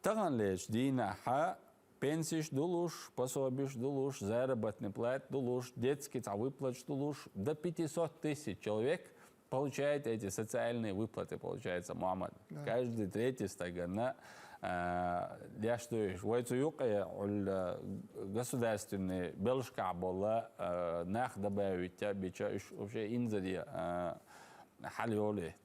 Таган лечь динаха, пенсиш дулуш, пособиш дулуш, заработный плат дулуш, детский выплат дулуш, до 500 тысяч человек получает эти социальные выплаты, получается, Мухаммад. Да. Каждый третий стагана, я что государственный белшка была, нах добавить, бича вообще инзари халиоли.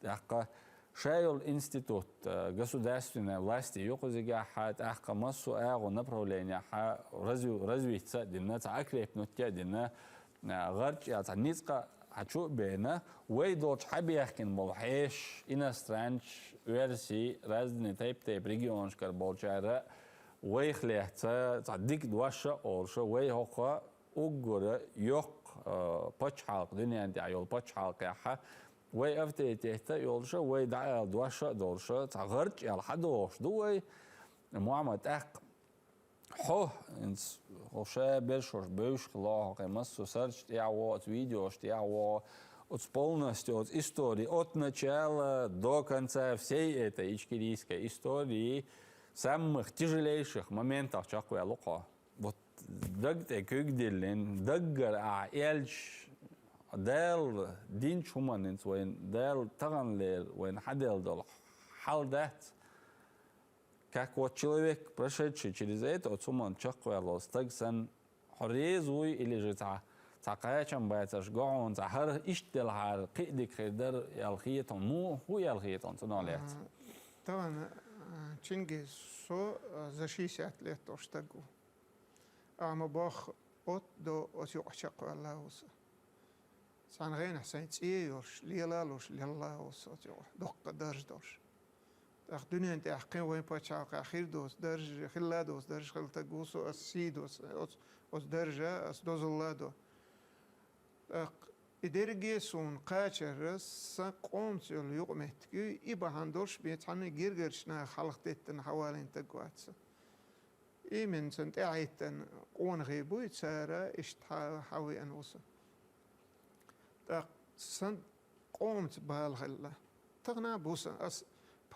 Шайл институт государственной власти, юкузига ахка массу агу направления развития, дина акрепнутия, дина гарч, ницка. Хочу бена, уйдут хабиахкин болхеш, иностранч, версии, разные типы регионшкар болчара, уйхлехца, дик дваша олша, уйхоха, угора, йох, пачхалк, динянти айол пачхалк яха, уй автоитехта йолша, уй даал дваша долша, цагарч, ялхадош, дуй, Мухаммад ах. Хоше бешор бэш хлох массу сарч яwo от видео яwo от полностью от истории от начала до конца всей этой ичкерийской истории самых тяжелейших моментов чакуя лука вот дагте көгдилен даггар элч дел дин чуманин свен дел таганлер вен хадел дол халдат. Как вот человек, прошедший через это, вот суман чаквал, стагсан хорезуй или же цакаячам байташ гон, цахар иштелхар, кидик хидер ялхиетон, ну ху ялхиетон, цуналет. طبعا Чингис со за 60 лет оштагу. А мы бах от до осюк чаквал лауса. سان غين حسين تيورش ليلالوش ليلا وصوت دق درج دوش اخ دنيا انت احقين وين باتشاق اخير دوس درج خلا دوس درج خلتا غوسو اسيدوس os درجه اس دوز اللادو اخ ادرجي سون قاچرس قومت يقمتكي يبهندوش بيتعني غيرغرشنا خلقتن حوالين تقواتس من سنت اعيتن قون غيبو يتسارا اشتها حوي انوسا سنت قومت بالغلا تغنا بوسا اس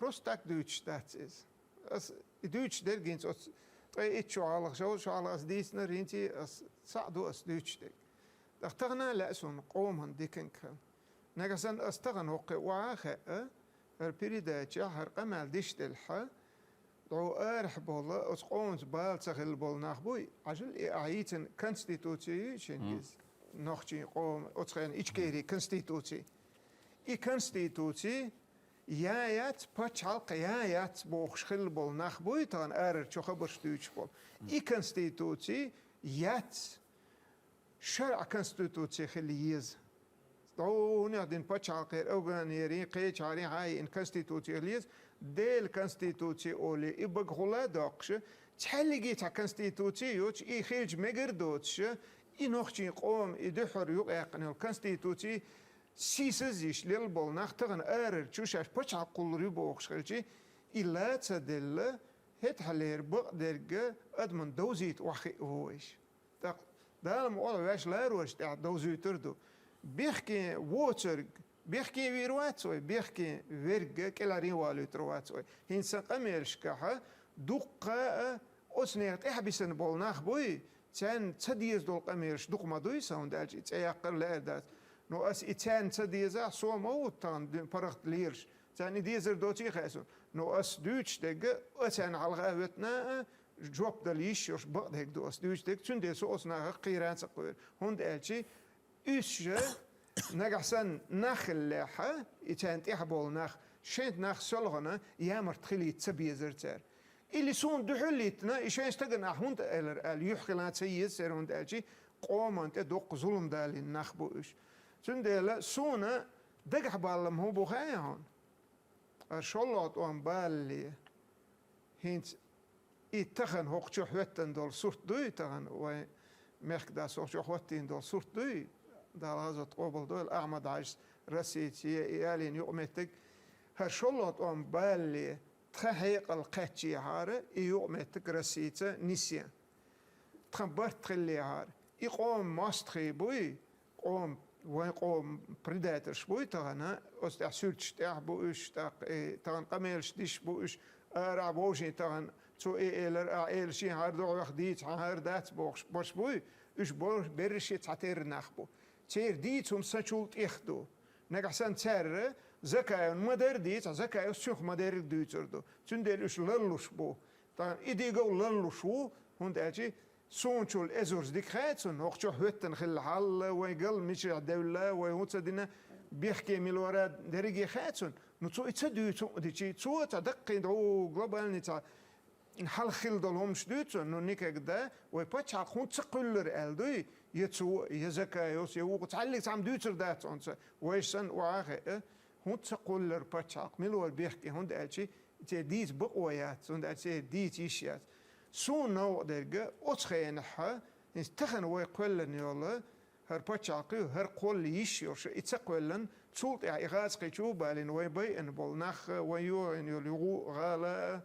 بروستاك دوتش داتس اس دوتش درجينس اس طي اتشو على شو على اس ديسنا رينتي اس صعدو اس دوتش دك تغنا لاسون قوم ديكنك نغسن استغن وقع واخا البريدا جهر قمال ديش دلحه دو ارح بولا اس قومت بال تغل بول نخبوي عجل اعيتن كونستيتوتي شنجز نوختي قوم اتخين ايشكيري كونستيتوتي اي كونستيتوتي يايات باتشالق يايات بوخشخل بول نخبوي تان ارر چو خبرش دوچ بول اي كونستيتوتي يات شرع كونستيتوتي خليز دو نادين باتشالق اوغانيري قيچ علي هاي ان كونستيتوتي ليز ديل كونستيتوتي اولي ابق غلا داقش تحلقي تاع كونستيتوتي يوش اي خيج مقردوتش اي نوختي قوم يدحر يقاقن الكونستيتوتي سيسزيش للبول نختغن ارر تشوشاش باتشال قول ريبوخش خلجي الا تدل هت حلير بقدرق ادمن دوزيت وخي هوش دالم اول واش لاروش تاع دوزيت تردو بيحكي ووتر بيحكي ويرواتسوي بيحكي فيرغ كلاري والو ترواتسوي هينسان قميرشكاها دقة أسنيت إحبسن بول نخبوي تان تديز دول قميرش دق ما دوي ساوند أجي تياقر لأدات نو أس إتان تديزا سو موت تان برغت ليرش تان ديزر دوتي خاسون نو أس دوتش دق أتان على غاوتنا جوب دليش يوش بقد هيك دو أس دوتش دق تون ديسو أسنا قيران سقوير هوند أجي إيش نجحسن نخل لحة إتان تحبول نخ شنت نخ سلغنا يامر تخلي تسبي زرتار اللي سون دحليتنا إيشان استجنا هوند اليحكلات سيد سيرون دالجي قوم أنت دوق ظلم دالي نخبوش تندلا سونا دقح بالهم هو بخايهون أرشلات وان بالي هنت إتخن هوق شحوتن دول صورت دوي تخن ومخك دا صورت شحوتين دول صورت دوي دال هذا تقابل دول أحمد عايز رسيتي إيالين يقمتك هرشلات وان بالي تخيق القاتشي هارة يقمتك رسيته نسيان تخبرت تخلي هارة يقوم ماستخي بوي قوم وين قوم بريداترش بوي تغنا أستع سولتش تاع بوش تغن قميلش ديش بوش أرع بوشي تغن تو إيل شي هاردو وخديت هاردات بوش بوي إش بوش برشي تعتير نخبو تير ديتهم سنشولت إخدو نقحسن تسر زكاة مدر ديت زكاة سوخ مدر ديتردو تندل إش للوش بو تغن إدي جو للوش بو هند أجي سونشول ازورز ديك خاتون وقتو حوتن خل حل ويقل مش الدولة ويوتصدنا بيحكي من الورا درجي خاتون نتو يتصدو ديشي تو تدقين دو غلوبال نتا نحل خل دولهم شدوتون نو نيكا قدا ويباتش عقون تقلر الدوي يتسو يزكا يوس يوق تعلق تعم دوتر دات انت ويشن وعاخه هون تقلر باتش عق من الور بيحكي هون دالشي ديت بقويات هون دالشي ديت يشيات سون نوع درجة أتخينها نستخن ويقولن يلا هر بتشاقي هر قول يشيرش يتقولن تولت إغاز قيشو بالين ويبي إن بالنخ ويو إن يلقو غالا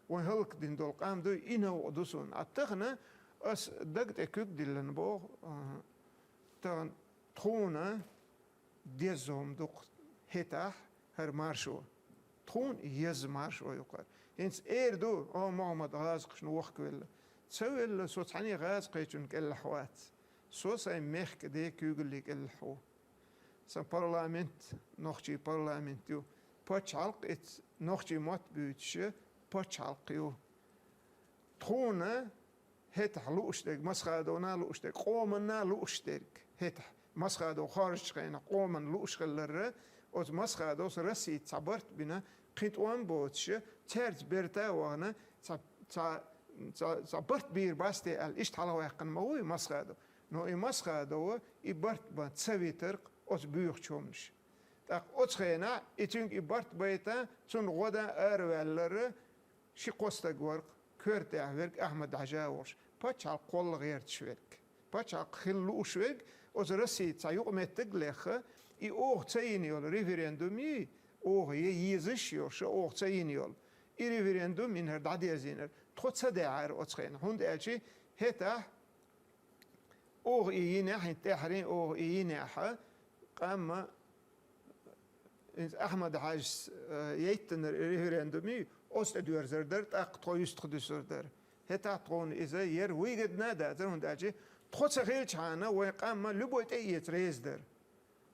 وهلك دين دول قام دو إنه دوسون أتخنا أس دقت أكيد دلنا بو تان تخونا ديزهم دوق هتاح هر مارشو تخون يز مارشو يقال إنس إيردو محمد غازق شنو وخك ولا تسوي إلا صوت حني غازق يجون كالحوات صوت ساي ميخ ديك يقول لك الحو سان برلامنت نوختي برلامنت يو باتش علق إت نوختي مات بيتش باتش علق يو تخونا هتح لوشتك مسخادونا لوشتك قومنا لوشتك هتح مسخادو خارج خينا قومن لوش خلره أوز مسخادو رسي تعبرت بنا قيت وان بوتش تيرت بيرتا وانا تعبرت بير باستي الاشت على واقن موي مسخادو نو اي مسخادو اي برت با تسوي ترق oç büyük çommuş. Tak oçxena için ibart bayta çun goda ervelleri şi kosta gork körte verk Ahmed Hajavur. Paçal kol gert paçal xillu uşvek oz rasi tayuq metteglekhe i oog tsayiniol referendumi oog ye yizishio şu oog tsayiniol i referendum in her dadiyaziner trotsa değer oçxena hund elçi heta oog iyine hintahrin oog iyine ha qama Ahmed Haj yetten referendumi ost duurzerder tak toyust gedusserder heta tron ize yer wiged nada hund elçi trotsa gelchana و قام لبوت ايت ريزدر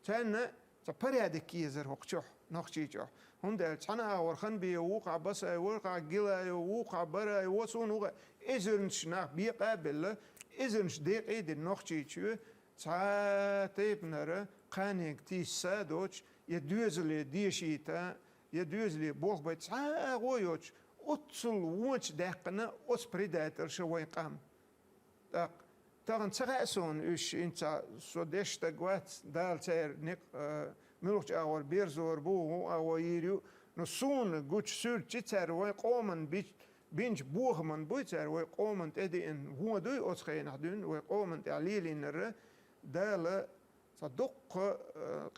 كان تبريادك كيزر وقتوح نقشيجو هم ده انا ورخن بي وقع بس وقع جلا وقع برا وصون وقع ازرنش ناق بي قابل ازرنش ديق ايد نقشيجو تا تيبنر قانيك تي سادوش يدوزلي ديشيتا يدوزلي بوخ بيت تا غويوش اوتسل وونش دقنا اوس بريداتر شوي قام Tagan tsagason üş inta sodeshta gwat dal tser nik mulch awar berzor bu awairu no sun gut sur tser we qomen binch buurman buitser we qomen edi in huadu otsgeen hadun we qomen aliliner dal صدق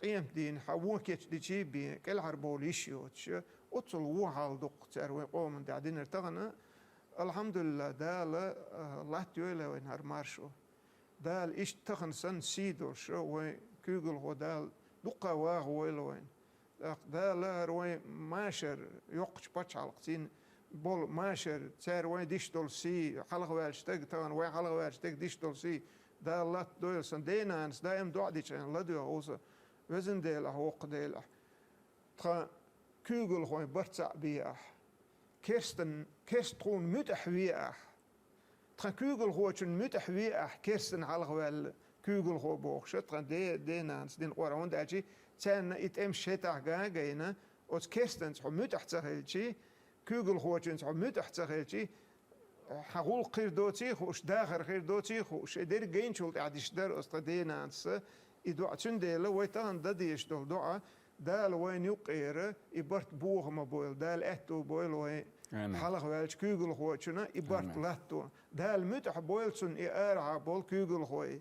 قيم دين حوكت دي بي كل عربوليشيوتش اوتل وحال دق تر we qomen دادين ارتغنا الحمد لله دال الله تيولا وين هرمارشو دال إيش تخنسن سيدو شو وين كوجل هو دال دقة واه وين دال روي ماشر يقش بتش علقتين بول ماشر تار وين ديش دول سي حلق والشتك تان وين حلق والشتك ديش دول سي دال لا دويل سندينا أنس دايم دعدي كان لا دو أوزا وزن ديلا هوق ديلا ترى كوجل هو برتع بياه كيرستون متحوية ترى هوتشن متحوية كيرستن على غوال كوجل هو بوخش ترى دي نانس دين قرون داجي تان إتم شتاع جاينا أوس كيرستن هو متحتهلشي كوجل هوتشن هو متحتهلشي حقول خير دوتي خوش داخل خير دوتي خوش دير جين شول عادش دار أوس دي نانس إدوا تشن ديلا ويتان دديش دول دعاء دال وين يقير إبرت بوغ ما بويل دال إحتو بويل وين حلق والش كوجل خوتشنا إبرت لاتو دال متح بويلسون إيرها بول كوجل خوي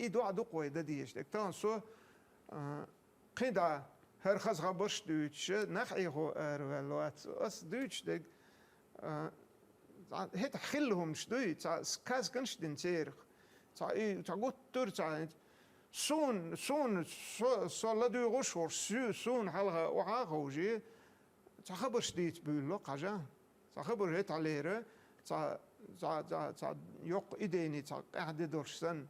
إدوا دقوي دديش دك تان سو قدا هرخز غبرش دوتش نخي هو أروالوات أس دوتش دك هت خلهم شدوي كاز كنش دين تيرخ تا قوت تور تا سون صلا دو غشور سون حلقة وعاقوجي تخبر شديد بيلو قجا تخبر هيت عليه تا يق إيديني تا قاعد درسن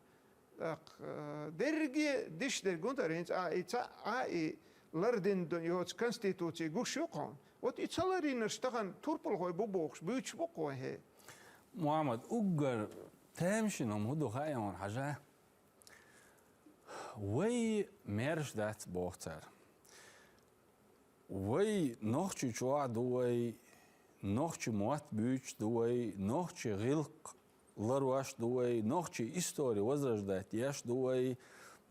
درجي ديش درجون ترين تا لردن يوت كونستيتوتي غوش يقون وات يتصلرين نشتغل توربل هو بوبوكس بيتش بقوه هي محمد أجر تامشنهم هدو خايون حاجة وي ميرش دات بوختر وي نوختي جوا دوي نوختي موات بيوش دوي نوختي غلق لرواش دوي نوختي إستوري وزرش دات ياش دوي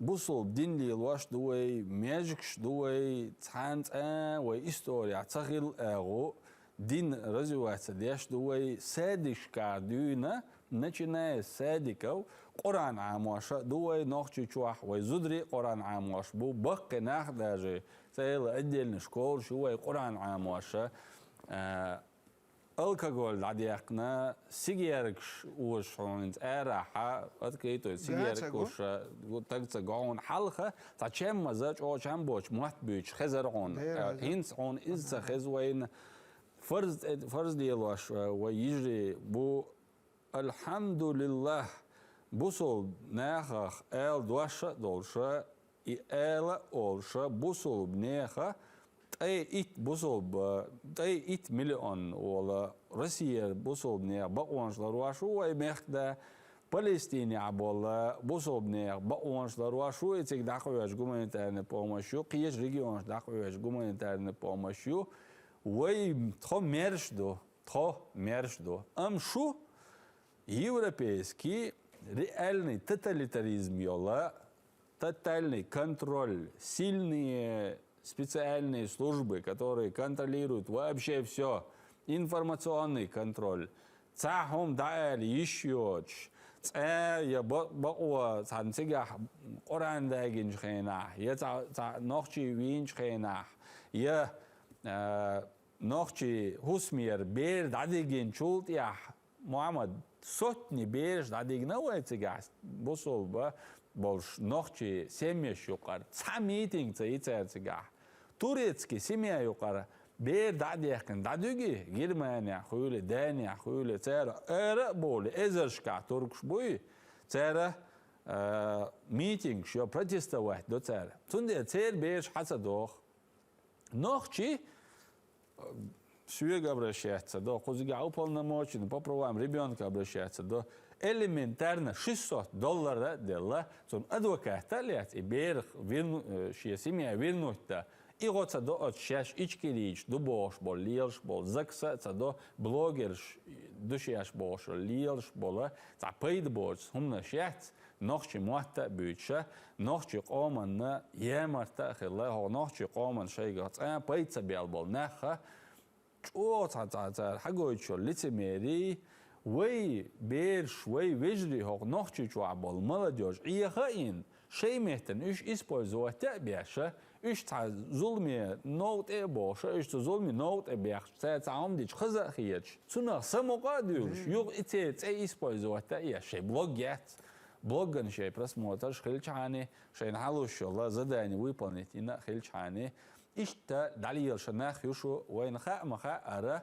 بوصل دينلي الواش دوي ماجكش دوي تحانت وي إستوري عتغل أغو دين رزوات دياش دوي سادش كاردونا начиная с садиков Коран амоша дуай нохчи чуах вай зудри Коран амош бу баккенах даже целая отдельная школа шуай Коран амоша алкоголь дадиакна сигаркш уш он эраха открыто сигаркуш вот так загон халха зачем мазач о чем боч мат бич хезарон инс он из хезвайн فرض ديالواش ويجري بو الحمد لله بوصل ناخخ آل دواشة دولشة آل أولشة بوصل بناخة تأي إت مليون ولا روسيا بوصل بناخ بقوانش لرواشو ويمخدا فلسطيني عبالله بوصل بناخ بقوانش لرواشو يتك داخوياش гуманитарный помощью قيش ريجيونش داخوياش гуманитарный помощью وي تخو мершдо شو европейский реальный тоталитаризм yola тотальный контроль, сильные специальные службы, которые контролируют вообще все, информационный контроль. Цахом даэль еще я бао цанцигах орандагин шхенах, я нохчи вин шхенах, я нохчи хусмир бер дадигин чултях Мухаммад сотни бер дадигнауэцигас босол ба больш нохчи семья шукар цамитинг цаицерцигах турецкий семья юкар бер дадиякин дадуги Германия хуйле Дания хуйле цера эра боли эзершка туркш буй цера митинг шо протестовать до цера тунде цер беш хасадох нохчи Швега обращается до кузига уполномоченный, попробуем ребенка обращаться до элементарно $600 дела, сон адвоката лет и берег шия семья вернуть-то. И вот до от шаш ичкирич, до бош бол, лилш бол, закса до блогерш, до шаш бош, лилш бола, за пейд бош, хумна шац, нохчи муатта бюча, нохчи коман на емарта хилла, нохчи коман шейгат, пейд сабел бол, наха, чо цацацар хагойчо лицемерий وي بيرش وي وجري هو نحكي شو عبال молодежь إيه خاين شيء مهتن إيش إسبوزوا تأبيعش إيش تع ظلمي نوت إبوش إيش تظلمي نوت إبيعش تعم ديش خزق خيش سنة سمقاديوش يوغ إتيت إيه إسبوزوا تأبيعش شيء بلوجات بلوجن شيء просмотришь خليش عني شيء نحلوش الله زداني выполнить إن خليش عني إيش تا دليل شناخ يشو وين خاء مخاء أرى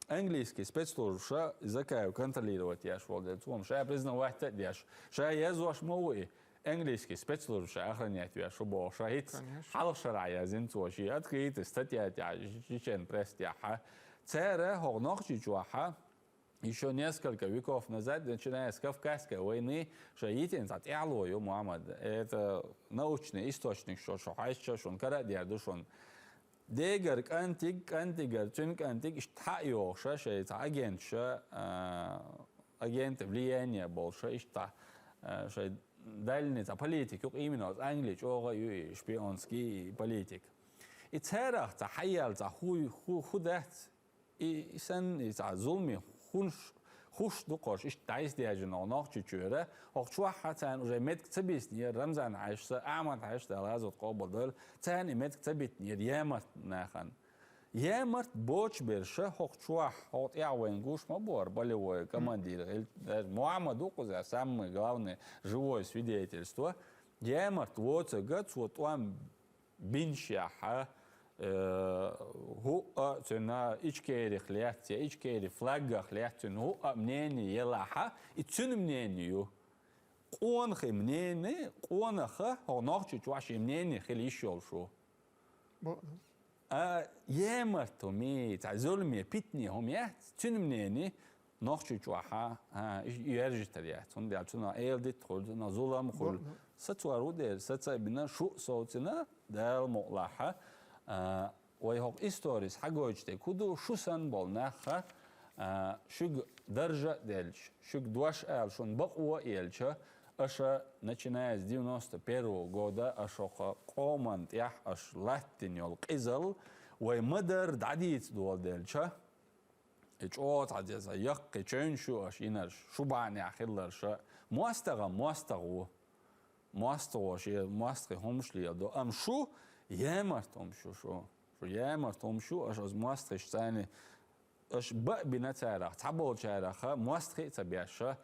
английский спецслужба языка контролировать я шел для того, что я признавать это, что я зош мовы английский спецслужба охранять я шел, что это халшара я зинцоши открытый статья я чечен пресс я цера хогнохчи чуаха еще несколько веков назад, начиная с Кавказской войны, что етин зат ялою Мухаммад это научный источник, что хайша шон карадиарду шон ديجر كانتيجر تون كانتيج اشتايو شيء تاجنت агент влияния больше ишта شيء дальний за политику именно с Англии чего и шпионский политик и церах за хаял за худат и сан за зулми хуш дукош иштай сдержано нах чучуре ох чуа хатан уже мед кцбисни рамзан айшса амат айшта лазот қобдал цан мед кцбитни ямат нахан ямат боч берша ох чуа хот явен гуш мабор болевой командир Мухаммад Укуза самый главный живое свидетельство ямат вот гад вот он биншаха هو أتنا إيشكيري خلياتي إيشكيري فلاغ خلياتي هو منيني يلاحا إتسن منيني يو قوان خي منيني قوان خا هو ناخشي تواشي منيني خلي يشول شو يامرتو مي تعزولمي بيتني هم يات تسن منيني ناخشي تواشا يرجي تريات هون ديالتنا إيل دي تخل نزولام خل ستوارو دير ستسايبنا شو صوتنا دال مقلاحا ويهوق إستوريس حاجوجتي كودو شو سن بالناخة شو درجة دلش شو دوش آل شون بقوة إلشة أشا начиная с 91 года أشوق قومن تيح أش لاتين يول قزل ويمدر دعديت دول دلشة إجوات عديزة يقي تشنشو أش إنرش شو بعني أخيلرش موستغو شيء موستغي همش ليدو أم شو يامرتهم شو يامرتهم شو أش از مواستخش ثاني أش بقى تاريخ تعبول تاريخ مواستخي تبيعشة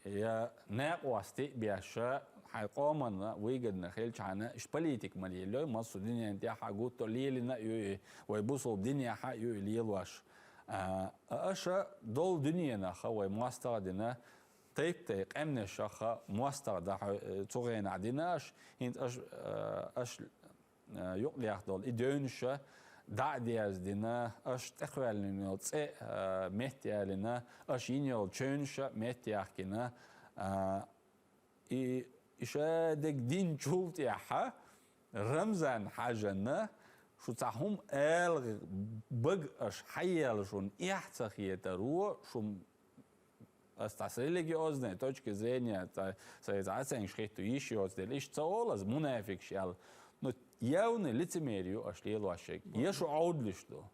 يا ناقواستي بيعشة حيقومنا ويجدنا خيل شعنا إش بوليتيك مليلو مصر الدنيا انتي حاجوت توليلنا يو ويبوصوا الدنيا حق يو ليلواش أش دول دنيانا خوي مواستخدنا تيق أمن الشخة مواستخد تغين عدناش هنت أش يقلي أخدول إدونشة دعدياز دينا أش تخوال لنا تسي مهتيا لنا أش ينيول تشونشة مهتيا كنا إشادك دين جولت ياها رمزان حاجنا شو تاهم بق أش حيال شون إحتخية رو شو с религиозной точки зрения, цивилизация шхиту еще сделать, что олаз мунафик шел, но явно лицемерию ашли лошек. Ешу аудлишту,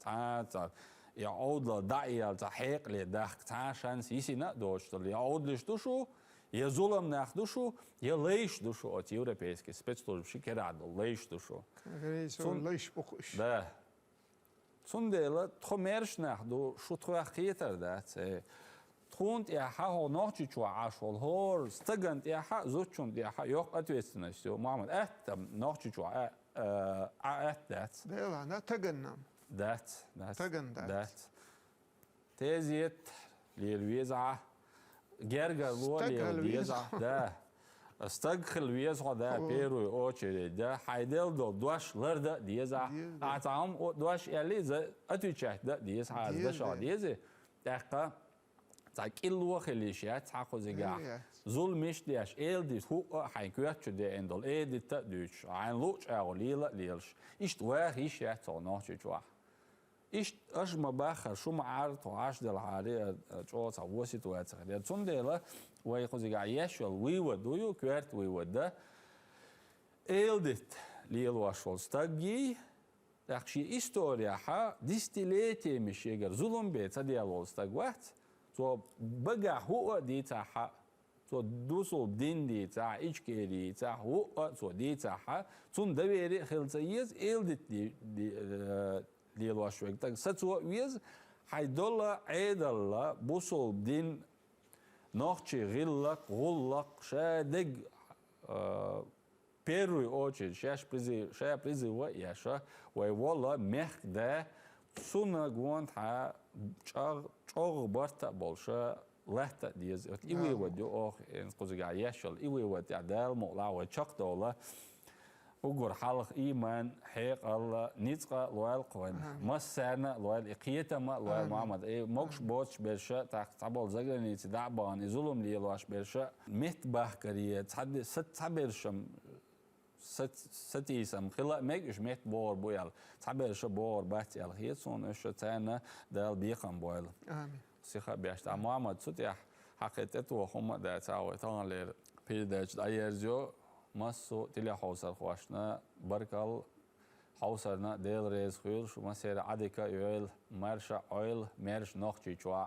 я аудла даиял захек ли дах шанс исина дочту, я аудлишту шо, я зулам нах душу, я лейш душу от европейской спецслужбы керадо, лейш душу. Лейш бухуш. Да. Сундела тхомерш нах ду шутхуах хитер да, Тхунт яха ho ночи чуа ашол хор стагант яха зучунт яха yok ответственностью Мухаммад это ночи чуа это ده أنا تجنم that تزيت للويزع جرجر للويزع ده استدخل ويزع ده بيرو اوتشي ده حيدل دو دوش لرده ديزع اعطاهم دوش اللي ز اتوچه ده ديزع ده شو ديزه دقه كيلو خليشات حقو زيجا زول مش ديش ديس هو حيكواتش دي اندل دي تدوش عين لوش ليلا ليلش إيش واخ إيش يحصل نوتش جوا إيش ما باخر شو ما عارض وعاش دل عاري جوا تعوسي تواتر دي تندلا ويخو زيجا يشول ويودو كوارت ويودا ديت ليل واشول ستاجي داخشي إستوريا ها ديستيليتي مش يجر زولم بيت ديالول ستاجوات so baga huwa di ta ha so dusul din di ta içke di ta huwa so di ta ha sun da veri khilsa yes eldit di lashwek tak satso yes haydolla aidalla busul din nochchi gillak gullak shadig первую очередь сейчас призыва яша вай вала мехда суна гвант ха чог барта больше лехта диез вот и вывод ох ин кузга яшал и вывод адал мола чак дола угор халх иман хек алла ницqa лоял қойн масана лоял иқиетама лоял Мухаммад мокш боч берша так табол заграницы дабан изулум ли лош берша мет бахкария цад сабершам ستيسم خلا ميجش ميت بور بويل تعبير شبور بات يال هيتسون اش تانا دال بيقم بويل آمين سيخا بيشت محمد ستيح حقيقته هم دا تاوي تان لير بيدج دايرجو مسو تلي حوسر خواشنا بركال حوسرنا ديل ريز خيل شو مسير عديكا يويل مرشا اويل مرش نوخشي چوا